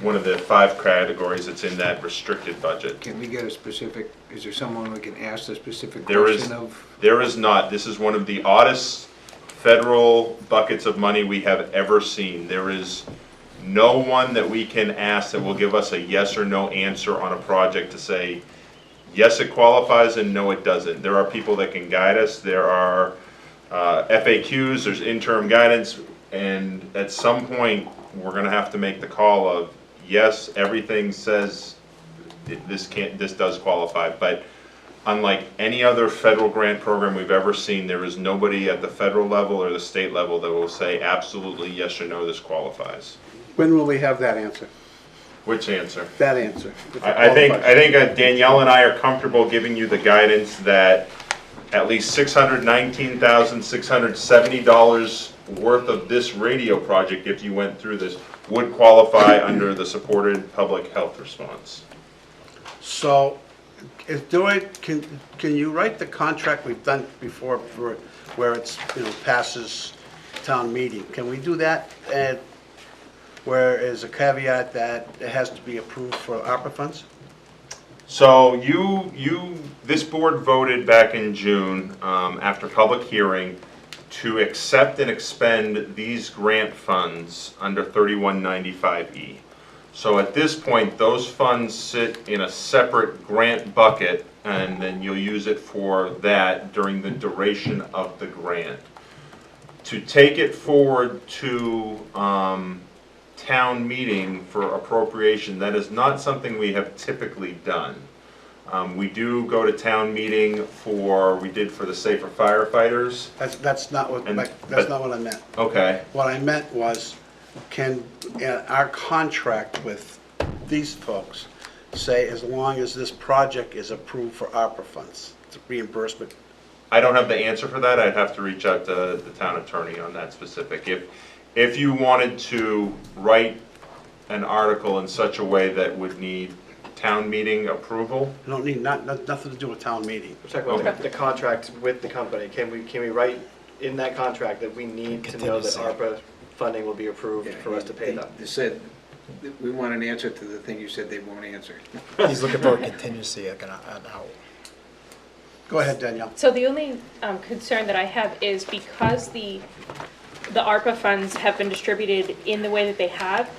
one of the 5 categories that's in that restricted budget. Can we get a specific, is there someone we can ask the specific There is, question of? there is not. This is one of the oddest federal buckets of money we have ever seen. There is no one that we can ask that will give us a yes or no answer on a project to say, yes, it qualifies and no, it doesn't. There are people that can guide us. There are FAQs, there's interim guidance, and at some point, we're gonna have to make the call of, yes, everything says this does qualify, but unlike any other federal grant program we've ever seen, there is nobody at the federal level or the state level that will say absolutely yes or no, this qualifies. When will we have that answer? Which answer? That answer. I think Danielle and I are comfortable giving you the guidance that at least $619,670 worth of this radio project, if you went through this, would qualify under the supported public health response. So, can you write the contract we've done before for where it's, passes town meeting? Can we do that? And where is a caveat that it has to be approved for ARPA funds? So this board voted back in June, after public hearing, to accept and expend these grant funds under 3195E. So at this point, those funds sit in a separate grant bucket, and then you'll use it for that during the duration of the grant. To take it forward to town meeting for appropriation, that is not something we have typically done. We do go to town meeting we did for the Safer Firefighters. That's not what I meant. Okay. What I meant was, can our contract with these folks say as long as this project is approved for ARPA funds, it's a reimbursement? I don't have the answer for that. I'd have to reach out to the town attorney on that specific. If you wanted to write an article in such a way that would need town meeting approval. You don't need, nothing to do with town meeting. We're talking about the contract with the company. Can we write in that contract that we need to know that ARPA funding will be approved for us to pay them? They said, we want an answer to the thing you said they won't answer. He's looking for a contingency, like an out. Go ahead, Danielle. So the only concern that I have is because the ARPA funds have been distributed in the way that they have,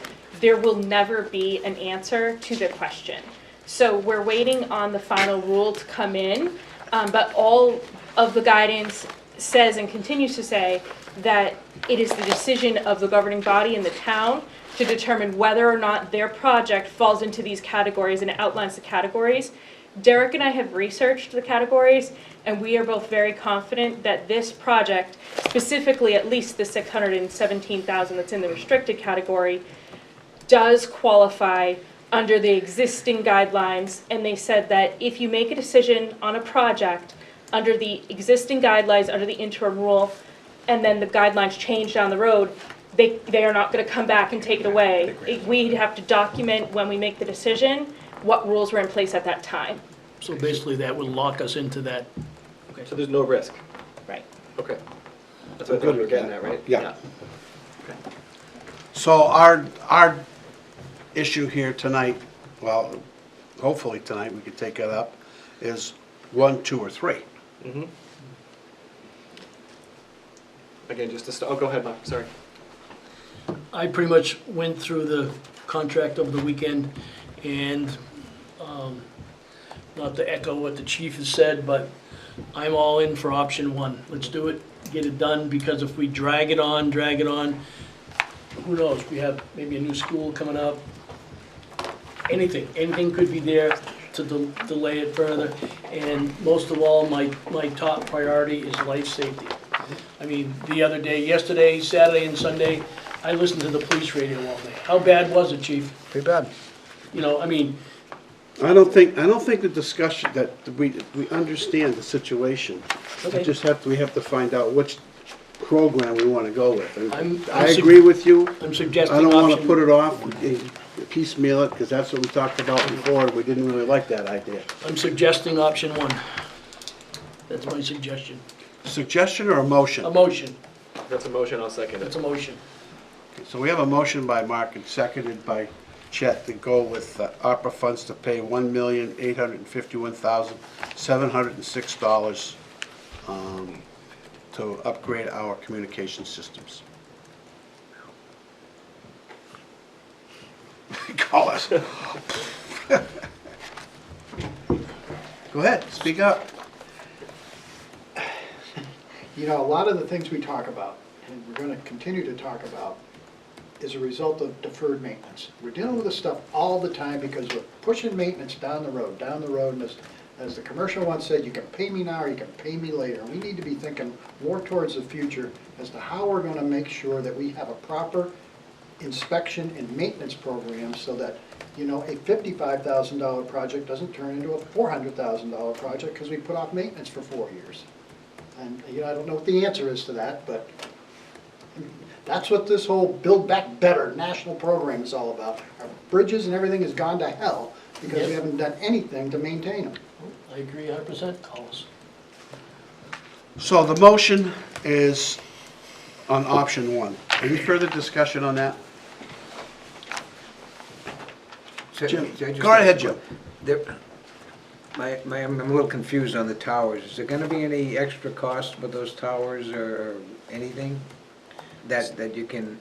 there will never be an answer to the question. So we're waiting on the final rule to come in, but all of the guidance says and continues to say that it is the decision of the governing body in the town to determine whether or not their project falls into these categories, and it outlines the categories. Derek and I have researched the categories, and we are both very confident that this project, specifically at least the $617,000 that's in the restricted category, does qualify under the existing guidelines. And they said that if you make a decision on a project under the existing guidelines, under the interim rule, and then the guidelines change down the road, they are not going to come back and take it away. We have to document when we make the decision what rules were in place at that time. So basically, that would lock us into that. Okay. So there's no risk? Right. Okay. That's what I thought you were getting at, right? Yeah. Okay. So our issue here tonight, well, hopefully tonight we could take it up, is 1, 2, or 3. Mm-hmm. Again, just to start, oh, go ahead, Mark, sorry. I pretty much went through the contract over the weekend, and not to echo what the chief has said, but I'm all in for option 1. Let's do it, get it done, because if we drag it on, who knows, we have maybe a new school coming up. Anything could be there to delay it further, and most of all, my top priority is life safety. I mean, yesterday, Saturday and Sunday, I listened to the police radio all day. How bad was it, chief? Pretty bad. I mean, I don't think the discussion, that we understand the situation. Okay. We have to find out which program we want to go with. And I'm I agree with you. I'm I suggesting don't want to option, put it off, piecemeal it, because that's what we talked about before, and we didn't really like that idea. I'm suggesting option 1. That's my suggestion. Suggestion or a motion? A motion, That's a motion, I'll second that's it. a motion. So we have a motion by Mark and seconded by Chet to go with ARPA funds to pay $1,851,706 to upgrade our communication systems. Call us. Go ahead, speak up. You know, a lot of the things we talk about, and we're gonna continue to talk about, is a result of deferred maintenance. We're dealing with this stuff all the time because we're pushing maintenance down the road, and as the commercial one said, you can pay me now or you can pay me later. We need to be thinking more towards the future as to how we're gonna make sure that we have a proper inspection and maintenance program so that, you know, a $55,000 project doesn't turn into a $400,000 project because we put off maintenance for 4 years. And, you know, I don't know what the answer is to that, but that's what this whole Build Back Better national program is all about. Our bridges and everything has gone to hell because we Yep. haven't done anything to maintain them. I agree 100%, Carlos. So the motion is on option 1. Any further discussion on that? Jim, go right ahead, Jim. I'm a little confused on the towers. Is there gonna be any extra cost for those towers or anything that you can,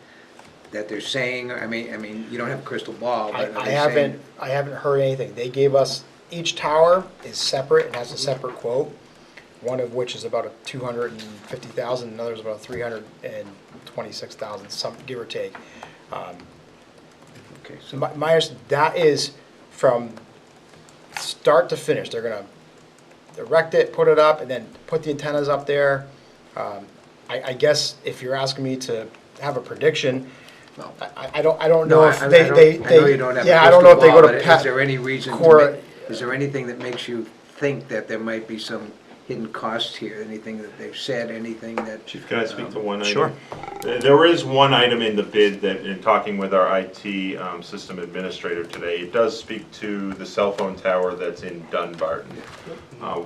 that they're saying? I mean, you don't have a crystal ball, but are I they haven't heard anything. They gave us, each tower is separate, it has a separate quote, one of which is about a 250,000, another is about 326,000, some, give or take. Okay, So that is from start to finish. They're gonna erect it, put it up, and then put the antennas up there. I guess if you're asking me to have a prediction, I don't know if I they. know you don't have a Yeah, I don't know if they go crystal to ball, but is there any reason is there anything that makes you think that there might be some hidden costs here? Anything that they've said, anything that? Chief, can I speak to one item? Sure. There is one item in the bid that, in talking with our IT system administrator today, it does speak to the cell phone tower that's in Dunbarton.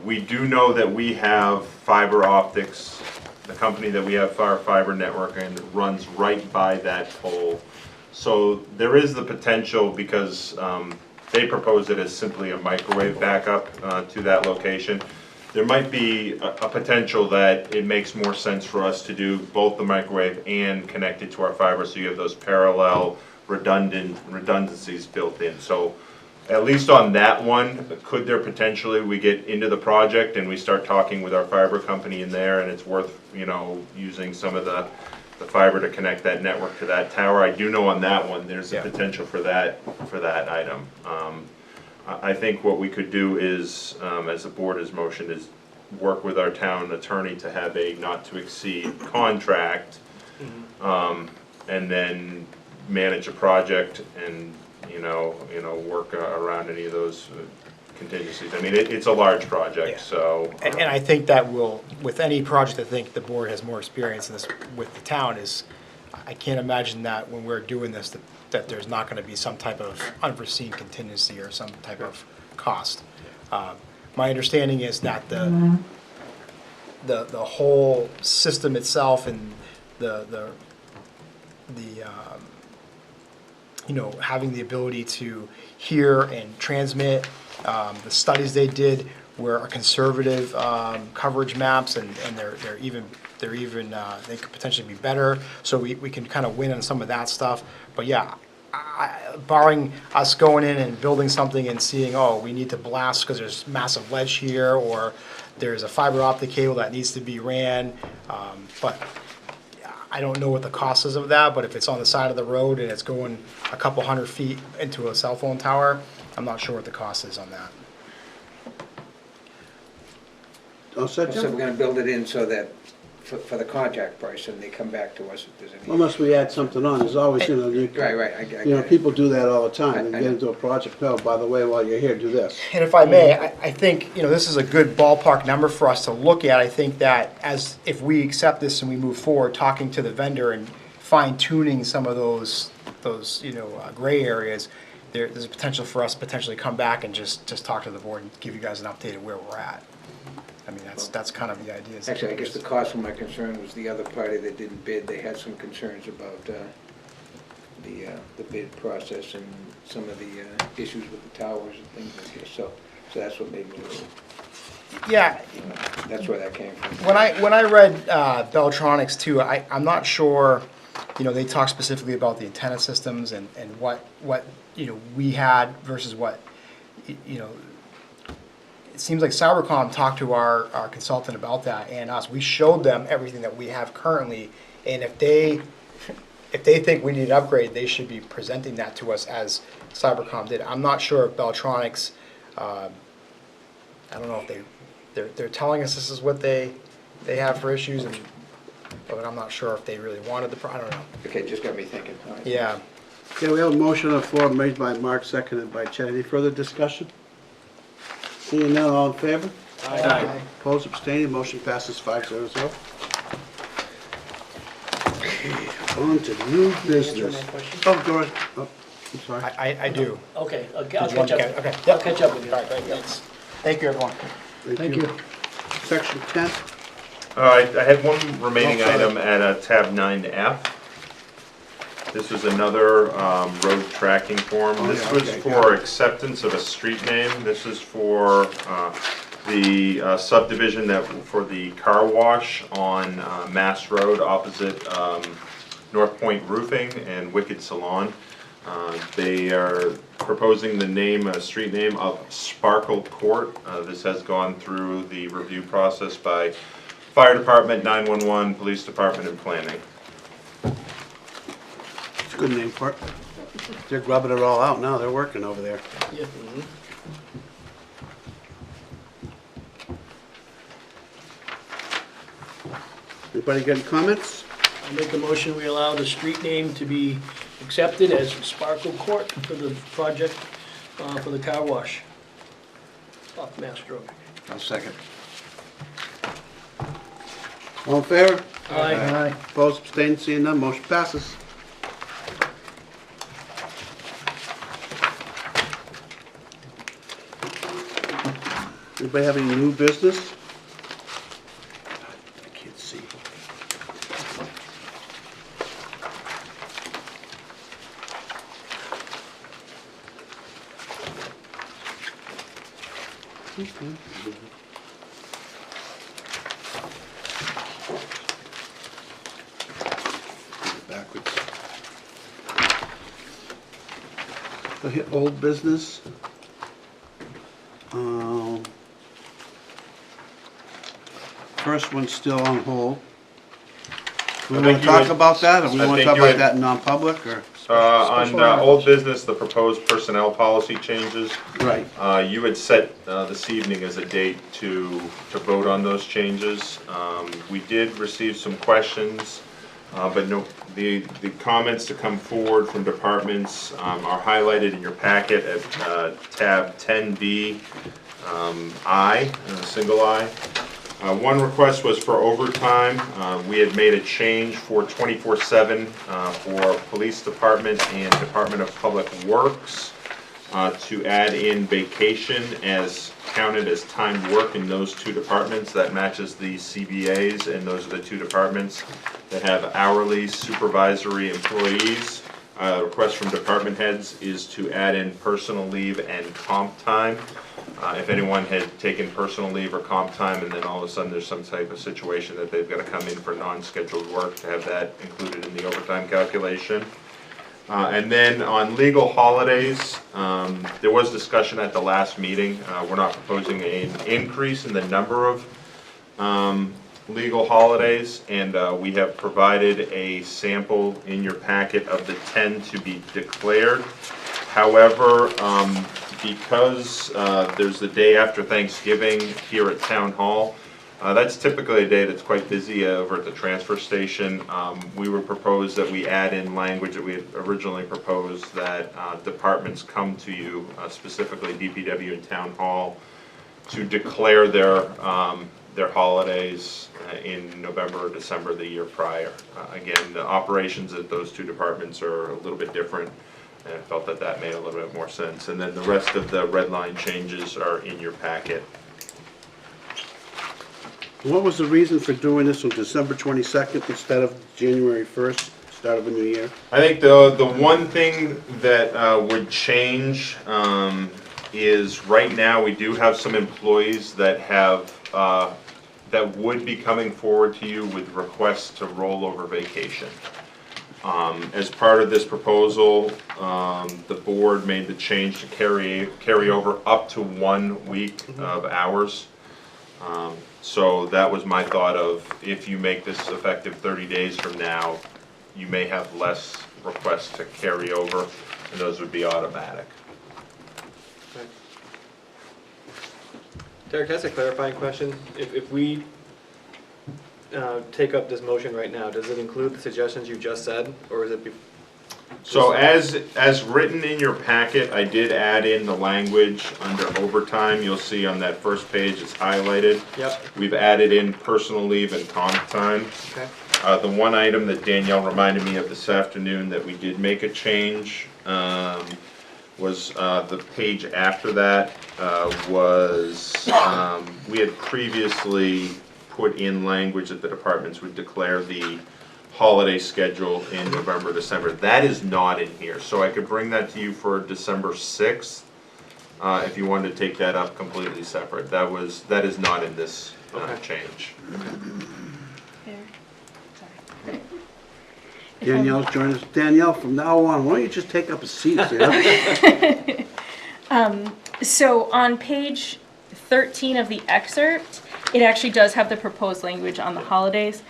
We do know that we have fiber optics, the company that we have, our fiber network, and it runs right by that pole. So there is the potential, because they propose it as simply a microwave backup to that location. There might be a potential that it makes more sense for us to do both the microwave and connect it to our fiber, so you have those parallel redundancies built in. So at least on that one, could there potentially, we get into the project and we start talking with our fiber company in there, and it's worth, you know, using some of the fiber to connect that network to that tower. I do know on that one, there's a potential for that item. I think what we could do is, as the board has motioned, is work with our town attorney to have a not-to-exceed contract, and then manage a project and, you know, work around any of those contingencies. I mean, it's a large project, so. And I think that will, with any project, I think the board has more experience in this with the town, is I can't imagine that when we're doing this, that there's not gonna be some type of unforeseen contingency or some type of cost. My understanding is that the whole system itself and the you know, having the ability to hear and transmit, the studies they did were conservative coverage maps, and they're even they could potentially be better. So we can kind of win on some of that stuff. But yeah, barring us going in and building something and seeing, oh, we need to blast because there's massive ledge here, or there's a fiber optic cable that needs to be ran. But I don't know what the cost is of that, but if it's on the side of the road and it's going a couple 100 feet into a cell phone tower, I'm not sure what the cost is on that. All set, So Jim? we're gonna build it in so that for the contract price, and they come back to us if there's any. Unless we add something on, there's always, you know, Right, I get it. people do that all the time, and I get know. into a project, oh, by the way, while you're here, do this. And if I may, I think, this is a good ballpark number for us to look at. I think that if we accept this and we move forward, talking to the vendor and fine tuning some of those gray areas, there's a potential for us to potentially come back and just talk to the board and give you guys an update of where we're at. I mean, that's kind of the idea. Actually, I guess the cause of my concern was the other party that didn't bid. They had some concerns about the bid process and some of the issues with the towers and things like this. So that's what made me a little, Yeah, that's where that came from. when I read Beltronics too, I'm not sure, they talk specifically about the antenna systems and what we had versus what, it seems like Cybercom talked to our consultant about that and us. We showed them everything that we have currently, and if they think we need an upgrade, they should be presenting that to us as Cybercom did. I'm not sure if Beltronics, I don't know if they're telling us this is what they have for issues, but I'm not sure if they really wanted I don't know. Okay, just got me thinking. All right. Yeah. Okay, we have a motion on the floor made by Mark, seconded by Chad. Any further discussion? Seeing none, all in favor? Aye. Opposed, abstaining, motion passes 5-0. Okay, on to new business. Oh, go ahead. Oh, I'm sorry. I do. Okay, I'll Did you catch want up. to- okay. I'll catch up with you. All right, great, thanks. Thank you, everyone. Thank you. Section 10. All right, I had one remaining Oh, sorry. item at tab 9F. This is another road tracking form. Oh, This yeah, was okay, for acceptance of a street name. This is for the subdivision for the car wash on Mass Road opposite North Point Roofing and Wicked Salon. They are proposing the street name of Sparkle Court. This has gone through the review process by Fire Department, 911, Police Department, and Planning. It's a good name for it. They're grubbing it all out now. They're working over there. Yeah. Anybody got any comments? I make a motion, we allow the street name to be accepted as Sparkle Court for the project, for the car wash off Mass Road. I'll second. All in favor? Aye. Opposed, abstained, seeing none, motion passes. Anybody have any new business? I can't see. Backwards. So hit old business. First one's still on hold. We I want think to you talk had- about that, or we I want to think talk you about had- that in non-public, or? On old business, the proposed personnel policy changes. Right. You had set this evening as a date to vote on those changes. We did receive some questions, but no, the comments to come forward from departments are highlighted in your packet at tab 10B, I, single I. One request was for overtime. We had made a change for 24/7 for Police Department and Department of Public Works to add in vacation as counted as time work in those two departments. That matches the CBAs, and those are the two departments that have hourly supervisory employees. Request from department heads is to add in personal leave and comp time. If anyone had taken personal leave or comp time and then all of a sudden there's some type of situation that they've got to come in for non-scheduled work, to have that included in the overtime calculation. And then on legal holidays, there was discussion at the last meeting. We're not proposing an increase in the number of legal holidays, and we have provided a sample in your packet of the 10 to be declared. However, because there's the day after Thanksgiving here at Town Hall, That's typically a day that's quite busy over at the transfer station. We would propose that we add in language that we had originally proposed, that departments come to you, specifically DPW and Town Hall, to declare their holidays in November or December the year prior. Again, the operations at those two departments are a little bit different, and I felt that that made a little bit more sense. And then the rest of the red line changes are in your packet. What was the reason for doing this on December 22nd instead of January 1st, start of a new year? I think the one thing that would change is right now we do have some employees that have that would be coming forward to you with requests to roll over vacation. As part of this proposal, the board made the change to carry over up to 1 week of hours. So that was my thought of, if you make this effective 30 days from now, you may have less requests to carry over, and those would be automatic. Derek, can I ask a clarifying question? If we take up this motion right now, does it include the suggestions you just said, or is it? So as written in your packet, I did add in the language under overtime. You'll see on that first page it's highlighted. Yep. We've added in personal leave and comp time. Okay. The one item that Danielle reminded me of this afternoon that we did make a change was the page after that we had previously put in language that the departments would declare the holiday schedule in November, December. That is not in here, so I could bring that to you for December 6th if you wanted to take that up completely separate. That is not in this change. Danielle's joining us. Danielle, from now on, why don't you just take up a seat, you know? So on page 13 of the excerpt, it actually does have the proposed language on the holidays,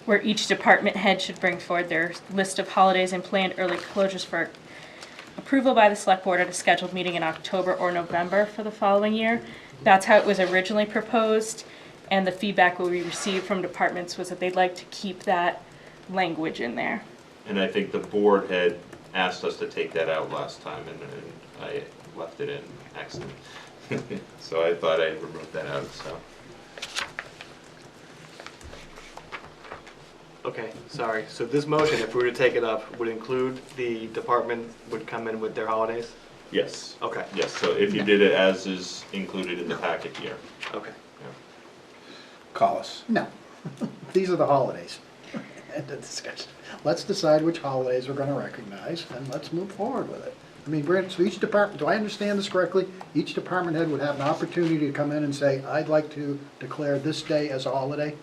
where each department head should bring forward their list of holidays and planned early closures for approval by the select board at a scheduled meeting in October or November for the following year. That's how it was originally proposed, and the feedback we received from departments was that they'd like to keep that language in there. And I think the board had asked us to take that out last time, and I left it in accident. So I thought I'd remove that out, so. Okay, sorry. So this motion, if we were to take it up, would include the department would come in with their holidays? Yes. Okay. Yes, so if you did it as is included in the packet here. Okay. Call us. No, these are the holidays. End of discussion. Let's decide which holidays we're gonna recognize, and let's move forward with it. I mean, granted, so each department, do I understand this correctly? Each department head would have an opportunity to come in and say, I'd like to declare this day as a holiday?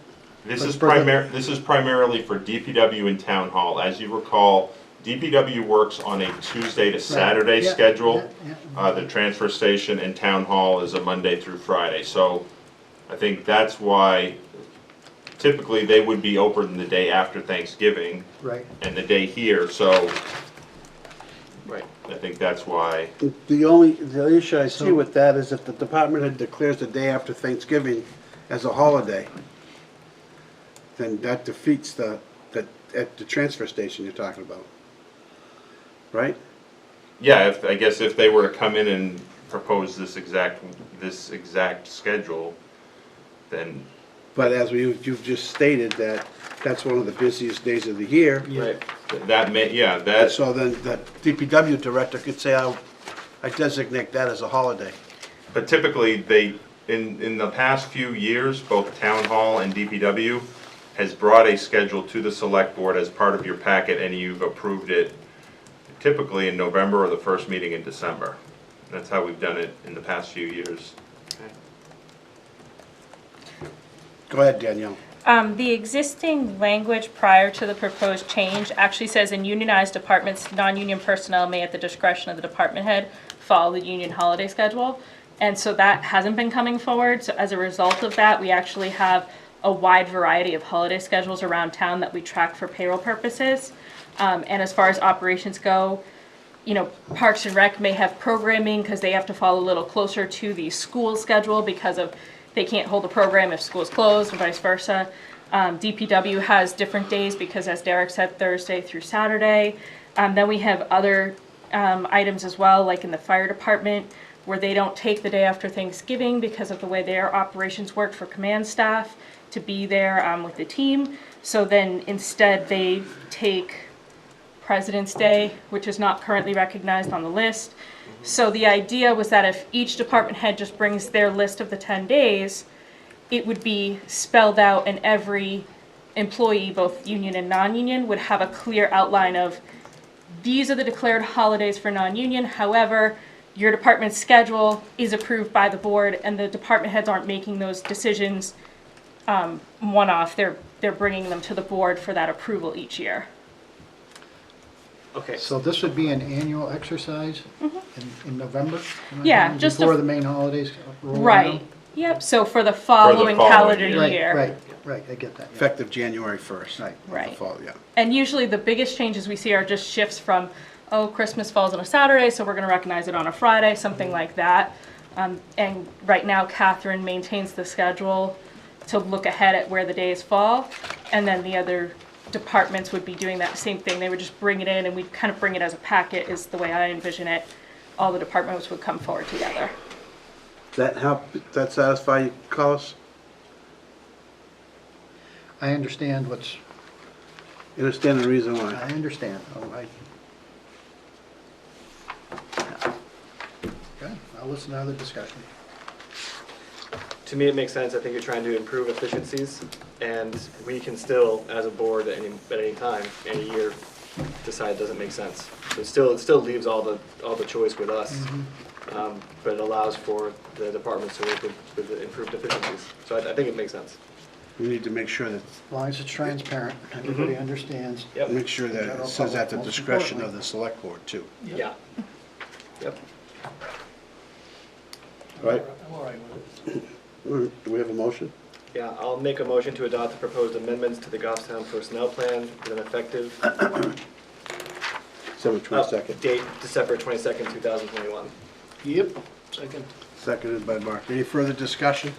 This is primarily for DPW and Town Hall. As you recall, DPW works on a Tuesday to Saturday Yeah, schedule. yeah. The transfer station and Town Hall is a Monday through Friday. So I think that's why typically they would be open the day after Thanksgiving. Right. And the day here, so Right. I think that's why. The issue I see with that is if the department head declares the day after Thanksgiving as a holiday, then that defeats at the transfer station you're talking about, right? Yeah, I guess if they were to come in and propose this exact schedule, then. But as you've just stated, that's one of the busiest days of the year. Right. That may, yeah, that. So then the DPW director could say, I designate that as a holiday. But typically, in the past few years, both Town Hall and DPW has brought a schedule to the select board as part of your packet, and you've approved it typically in November or the first meeting in December. That's how we've done it in the past few years. Go ahead, Danielle. The existing language prior to the proposed change actually says in unionized departments, non-union personnel may at the discretion of the department head follow the union holiday schedule. And so that hasn't been coming forward. So as a result of that, we actually have a wide variety of holiday schedules around town that we track for payroll purposes. And as far as operations go, you know, Parks and Rec may have programming because they have to follow a little closer to the school schedule because of they can't hold a program if school's closed and vice versa. DPW has different days because, as Derek said, Thursday through Saturday. Then we have other items as well, like in the fire department, where they don't take the day after Thanksgiving because of the way their operations work for command staff to be there with the team. So then instead they take President's Day, which is not currently recognized on the list. So the idea was that if each department head just brings their list of the 10 days, it would be spelled out and every employee, both union and non-union, would have a clear outline of these are the declared holidays for non-union. However, your department's schedule is approved by the board and the department heads aren't making those decisions one-off. They're bringing them to the board for that approval each year. Okay. So this would be an annual exercise in November? Yeah, just before the main holidays roll Right. around? Yep, so for the following calendar Right, year. right, I get that. yeah. Effective January 1st. Right. Right. Fall, yeah. And usually the biggest changes we see are just shifts from, oh, Christmas falls on a Saturday, so we're going to recognize it on a Friday, something like that. And right now, Catherine maintains the schedule to look ahead at where the days fall. And then the other departments would be doing that same thing. They would just bring it in and we'd kind of bring it as a packet is the way I envision it. All the departments would come forward together. That help, that satisfy you, Collis? I understand what's, You understand the reason I why? understand. Okay, I'll listen to other discussion. To me, it makes sense. I think you're trying to improve efficiencies, and we can still, as a board, at any time, any year, decide it doesn't make sense. So it still leaves all the choice with us, but it allows for the departments to work with the improved efficiencies. So I think it makes sense. We need to make sure that, As long as it's transparent, everybody understands. Yep. make sure that it says at the discretion of the select board too. Yeah. Yep. Right? I'm all right with it. Do we have a motion? Yeah, I'll make a motion to adopt the proposed amendments to the Goffstown Personnel Plan with an effective December 22nd. date December 22nd, 2021. Yep, second. Seconded by Mark. Any further discussion?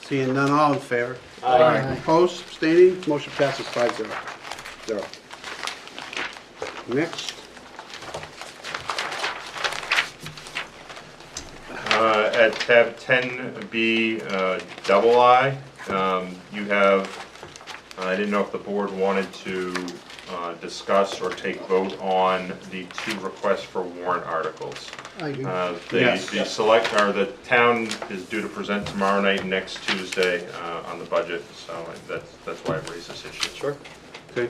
Seeing none, all in favor? Aye. Opposed, abstaining, motion passes 5-0. Next, At tab 10B, double I, you have, I didn't know if the board wanted to discuss or take vote on the 2 requests for warrant articles. I do. Yes. The select, or the town is due to present tomorrow night and next Tuesday on the budget, so that's why I've raised this issue. Sure. okay,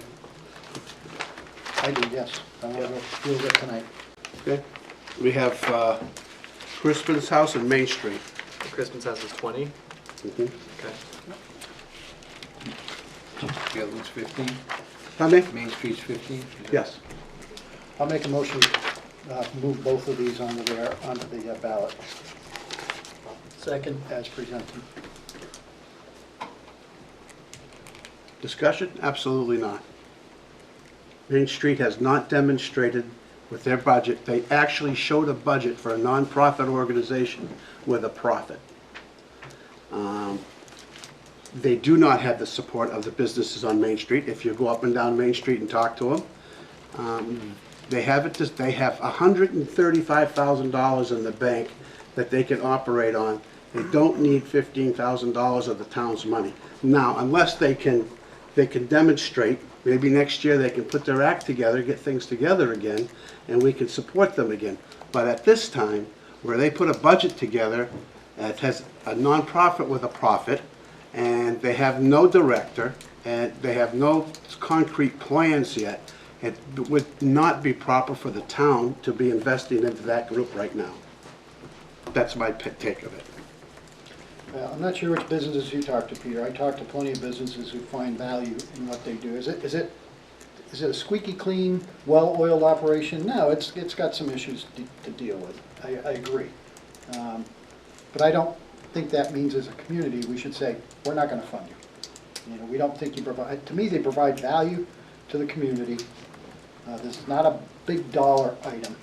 I do, yes. I want to deal with it tonight. okay. We have Crispin's house and Main Street. The Crispin's house is 20. Mhm. Okay. The other one's 15, Pardon me? Main Street's 15? Yes. I'll make a motion, move both of these onto the ballot Second. as presented. Discussion? Absolutely not. Main Street has not demonstrated with their budget, they actually showed a budget for a nonprofit organization with a profit. They do not have the support of the businesses on Main Street. If you go up and down Main Street and talk to them, they have $135,000 in the bank that they can operate on. They don't need $15,000 of the town's money. Now, unless they can demonstrate, maybe next year they can put their act together, get things together again, and we can support them again. But at this time, where they put a budget together, it has a nonprofit with a profit, and they have no director, and they have no concrete plans yet, it would not be proper for the town to be investing into that group right now. That's my take of it. Well, I'm not sure which businesses you talked to, Peter. I talked to plenty of businesses who find value in what they do. Is it a squeaky clean, well-oiled operation? No, it's got some issues to deal with. I agree. But I don't think that means as a community we should say, we're not going to fund you. You know, we don't think you provide, to me they provide value to the community. This is not a big dollar item.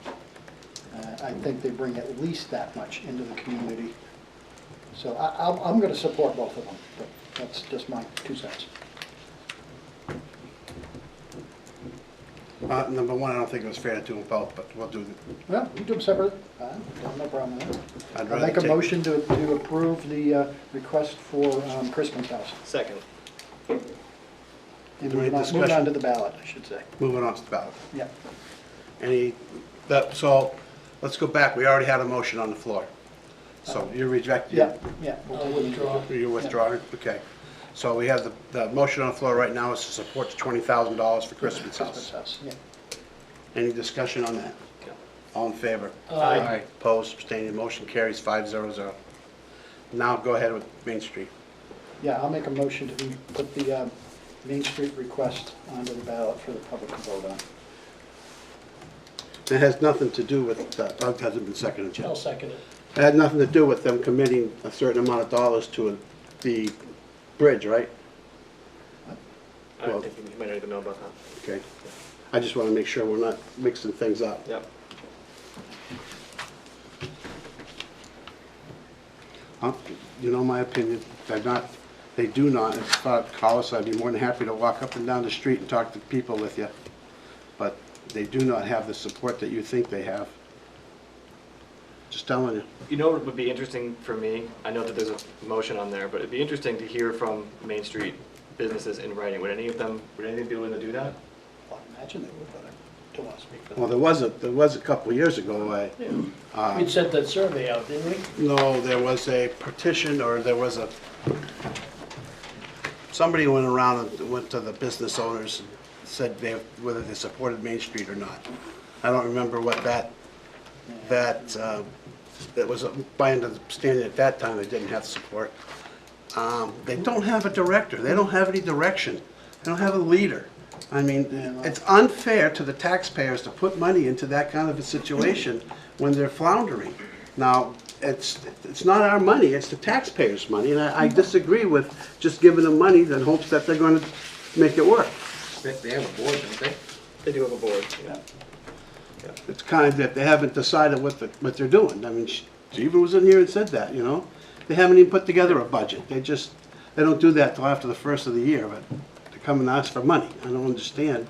I think they bring at least that much into the community. So I'm going to support both of them, but that's just my 2 cents. Number one, I don't think it was fair to do them both, but we'll do, Well, we do them separate. No problem with that. I'd I'll rather make a take. motion to approve the request for Christmas house. Second. And Any moving on discussion? to the ballot, I should say. Moving on to the ballot. Yeah. So, let's go back, we already had a motion on the floor. So you reject, Yeah, yeah. I'll withdraw. you withdraw, okay. So we have the motion on the floor right now is to support the $20,000 for Christmas Christmas house. house, yeah. Any discussion on that? All in favor? Aye. Opposed, abstaining, motion carries 5-0-0. Now go ahead with Main Street. Yeah, I'll make a motion to put the Main Street request onto the ballot for the public to vote on. It has nothing to do with, Doug hasn't been seconded I'll yet. second it. It had nothing to do with them committing a certain amount of dollars to the bridge, right? I Well- think you might not even know about that. Okay. I just want to make sure we're not mixing things up. Yep. You know my opinion, they do not, as far as Collis, I'd be more than happy to walk up and down the street and talk to people with you, but they do not have the support that you think they have. Just telling you. You know what would be interesting for me? I know that there's a motion on there, but it'd be interesting to hear from Main Street businesses in writing. Would any of them be willing to do that? Well, I imagine they would, but I don't want to speak for them. Well, there was a couple of years ago, We sent that survey out, didn't we? no, there was a petition, or there was somebody went around and went to the business owners and said whether they supported Main Street or not. I don't remember what that was, my understanding at that time, they didn't have support. They don't have a director, they don't have any direction, they don't have a leader. I mean, it's unfair to the taxpayers to put money into that kind of a situation when they're floundering. Now, it's not our money, it's the taxpayers' money, and I disagree with just giving them money in hopes that they're going to make it work. They have a board, don't they? They do have a board. Yeah. It's kind of that they haven't decided what they're doing. I mean, she even was in here and said that, you know? They haven't even put together a budget. They don't do that till after the first of the year, but they come and ask for money. I don't understand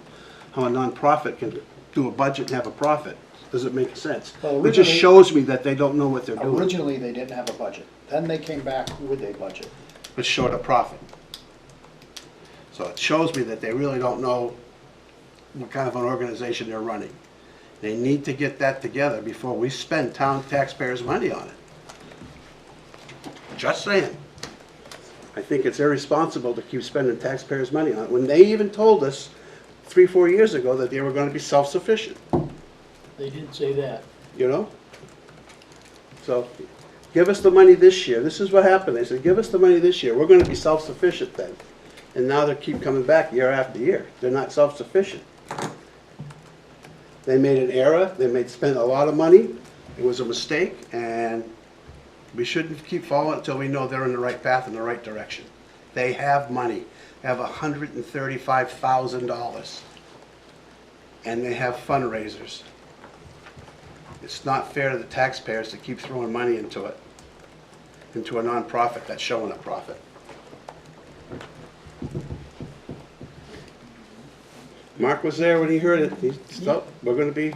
how a nonprofit can do a budget and have a profit. Does it make sense? Well, It just originally- shows me that they don't know what they're doing, Originally, they didn't have a budget. Then they came back with a budget. but showed a profit. So it shows me that they really don't know what kind of an organization they're running. They need to get that together before we spend town taxpayers' money on it. Just saying. I think it's irresponsible to keep spending taxpayers' money on it, when they even told us 3-4 years ago that they were gonna be self-sufficient, They did say that. you know? So, give us the money this year. This is what happened. They said, give us the money this year. We're gonna be self-sufficient then. And now they keep coming back year after year. They're not self-sufficient. They made an error. They spent a lot of money. It was a mistake, and we shouldn't keep following it until we know they're in the right path, in the right direction. They have money. They have $135,000. And they have fundraisers. It's not fair to the taxpayers to keep throwing money into it, into a nonprofit that's showing a profit. Mark was there when he heard it. He said, we're gonna be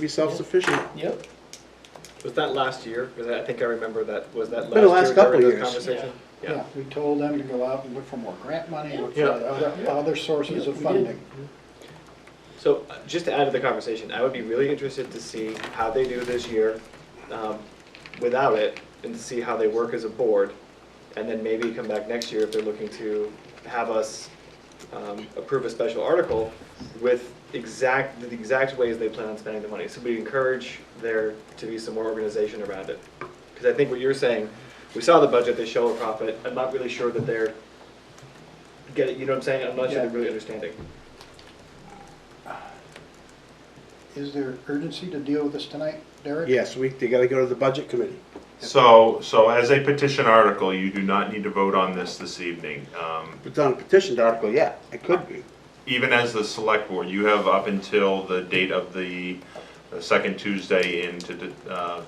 self-sufficient. Yep. Was that last year? Because I think I remember that. Was that last Been the last year couple during of this years. conversation? Yeah, we told them to go out and look for more grant money, look for Yeah. other sources of We did. funding. So just to add to the conversation, I would be really interested to see how they do this year without it, and to see how they work as a board, and then maybe come back next year if they're looking to have us approve a special article with the exact ways they plan on spending the money. So we encourage there to be some more organization around it. Because I think what you're saying, we saw the budget, they show a profit. I'm not really sure that they're you know what I'm saying? I'm not sure Yeah. they're really understanding. Is there urgency to deal with this tonight, Derek? Yes, they gotta go to the budget committee. So as a petition article, you do not need to vote on this evening. It's on a petitioned article, yeah, it could be. Even as the select board, you have up until the date of the the second Tuesday into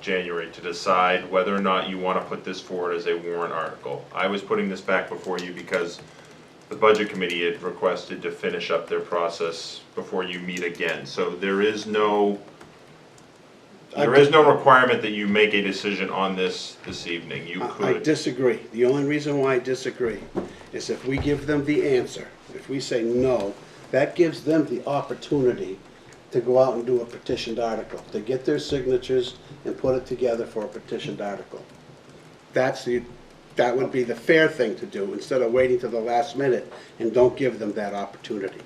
January to decide whether or not you want to put this forward as a warrant article. I was putting this back before you because the Budget Committee had requested to finish up their process before you meet again. So there is no requirement that you make a decision on this evening. You I could. disagree. The only reason why I disagree is if we give them the answer, if we say no, that gives them the opportunity to go out and do a petitioned article, to get their signatures and put it together for a petitioned article. That would be the fair thing to do, instead of waiting to the last minute and don't give them that opportunity.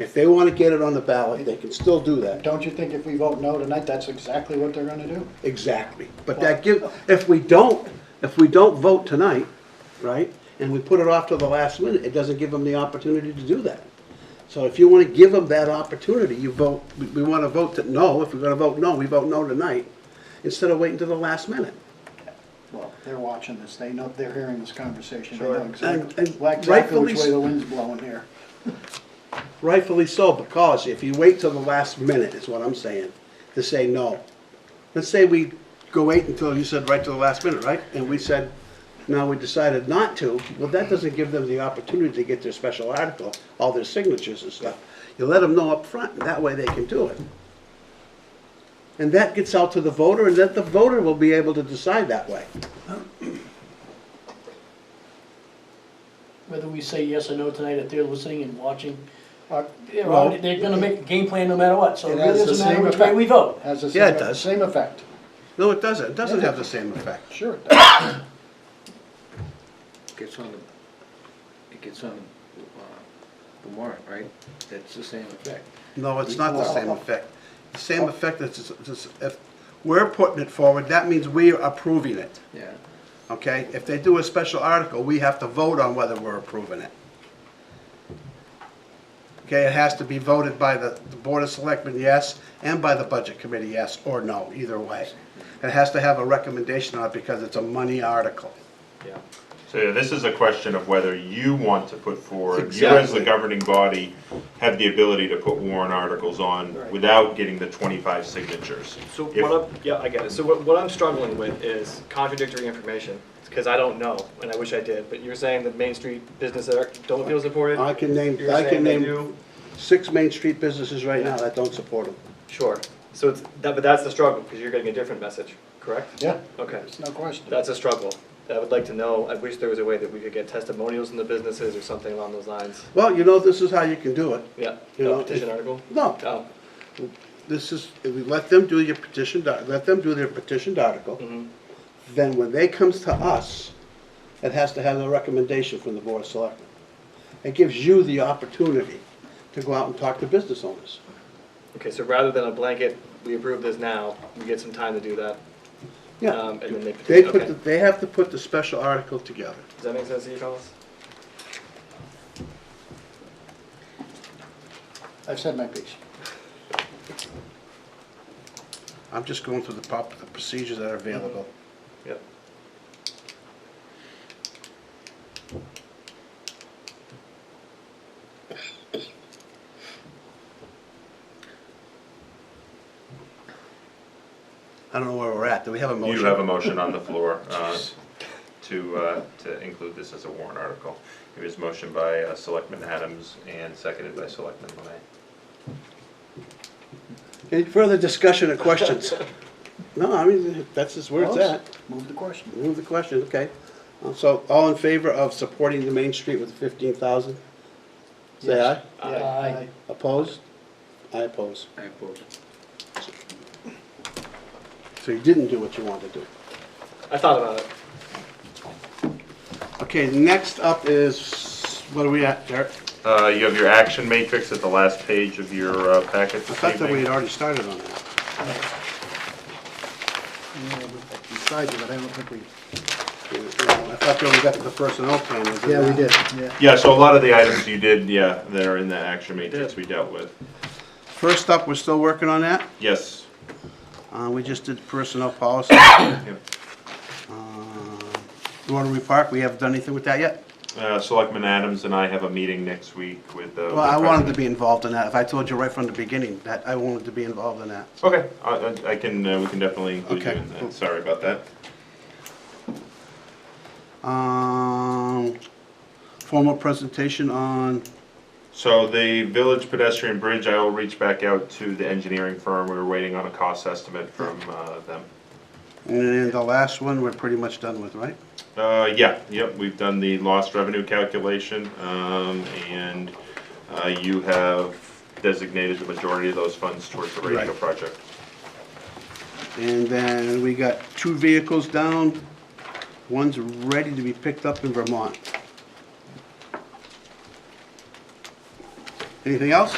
If they want to get it on the ballot, they can still do that. Don't you think if we vote no tonight, that's exactly what they're gonna do? Exactly. But if we don't vote tonight, right, and we put it off to the last minute, it doesn't give them the opportunity to do that. So if you want to give them that opportunity, you vote, we want to vote no. If we're going to vote no, we vote no tonight, instead of waiting to the last minute. Well, they're watching this, they know, they're hearing this conversation, they Sure. know exactly And exactly rightfully which way the wind's blowing here. Rightfully so, because if you wait till the last minute, is what I'm saying, to say no. Let's say we go wait until, you said right to the last minute, right? And we said, no, we decided not to. Well, that doesn't give them the opportunity to get their special article, all their signatures and stuff. You let them know up front, and that way they can do it. And that gets out to the voter, and then the voter will be able to decide that way. Whether we say yes or no tonight, if they're listening and watching, they're Well- gonna make a game plan no matter what, so it It really has the doesn't matter same which way effect. we vote. Has the Yeah, it same, does. same effect. No, it doesn't. It doesn't have the same effect. Sure it does. It gets on the warrant, right? That's the same effect. No, it's not the same effect. The same effect is, if we're putting it forward, that means we are approving it, Yeah. okay? If they do a special article, we have to vote on whether we're approving it. Okay, it has to be voted by the Board of Selectmen, yes, and by the Budget Committee, yes, or no, either way. It has to have a recommendation on it because it's a money article. Yeah. So yeah, this is a question of whether you want to put forward, you as the Exactly. governing body have the ability to put warrant articles on Right. without getting the 25 signatures. So If- yeah, I get it. So what I'm struggling with is contradictory information, because I don't know, and I wish I did, but you're saying that Main Street businesses don't feel supported? I can name, You're I can saying they name do? 6 Main Street businesses right now that don't support them. Sure. So it's, but that's the struggle, because you're getting a different message, correct? Yeah, Okay. there's no question. That's a struggle. I would like to know, I wish there was a way that we could get testimonials in the businesses or something along those lines. Well, you know, this is how you can do it. Yeah, You a know, petition article? No, Oh, this is, if we let them do your petition, let them do their petitioned article. mhm. Then when they comes to us, it has to have a recommendation from the Board of Selectmen. It gives you the opportunity to go out and talk to business owners. Okay, so rather than a blanket, we approve this now, we get some time to do that. Yeah, And then they they petition, put, okay. they have to put the special article together. Does that make sense to you, Carlos? I've said my piece. I'm just going through the procedures that are available. Yep. I don't know where we're at. Do we have a motion? You have a motion on the floor to include this as a warrant article. It was motioned by Selectman Adams and seconded by Selectman Lemay. Any further discussion or questions? No, I mean, that's just where it's Close. at. Move the question. Move the question, okay. So, all in favor of supporting the Main Street with the 15,000? Say aye. Aye. Opposed? I oppose. I oppose. So you didn't do what you wanted to do. I thought about it. Okay, next up is, what are we at, Derek? You have your action matrix at the last page of your packet I this thought that we evening. had already started on that. Besides, but I don't think we. I thought that we got to the personnel plan. was it Yeah, we not? did, yeah. Yeah, so a lot of the items you did, yeah, that are in the action matrix we dealt with. First up, we're still working on that. Yes. We just did personnel policy. Yep. Rotary Park, we haven't done anything with that yet? Selectman Adams and I have a meeting next week with the. Well, I wanted to be involved in that. If I told you right from the beginning that I wanted to be involved in that. Okay, I can, we can definitely include you Okay. in that. Sorry about that. Formal presentation on, So the village pedestrian bridge, I will reach back out to the engineering firm. We were waiting on a cost estimate from them. and then the last one we're pretty much done with, right? Yep, we've done the lost revenue calculation, and you have designated the majority of those funds towards the radio Right. project. And then we got 2 vehicles down. One's ready to be picked up in Vermont. Anything else?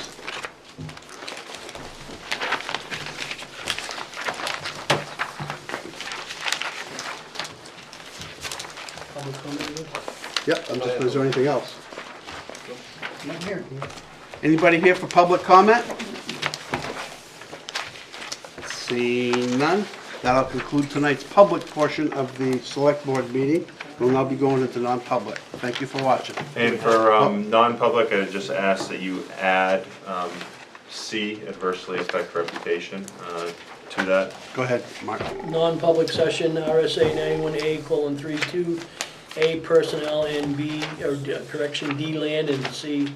Public comment? Yep, I'm just, is there anything else? Anybody here for public comment? Seeing none, that'll conclude tonight's public portion of the select board meeting. We'll now be going into non-public. Thank you for watching. And for non-public, I just ask that you add C, adversely affect reputation, to that. Go ahead, Mark. Non-public session, RSA 91A:32, A, personnel, and B, or correction, D, land, and C,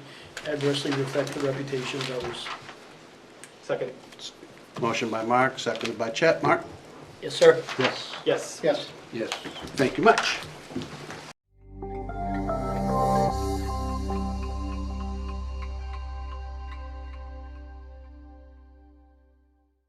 adversely affect the reputation of others. Second. Motion by Mark, seconded by Chet. Mark? Yes, sir. Yes. Yes. Yes. Yes. Thank you much.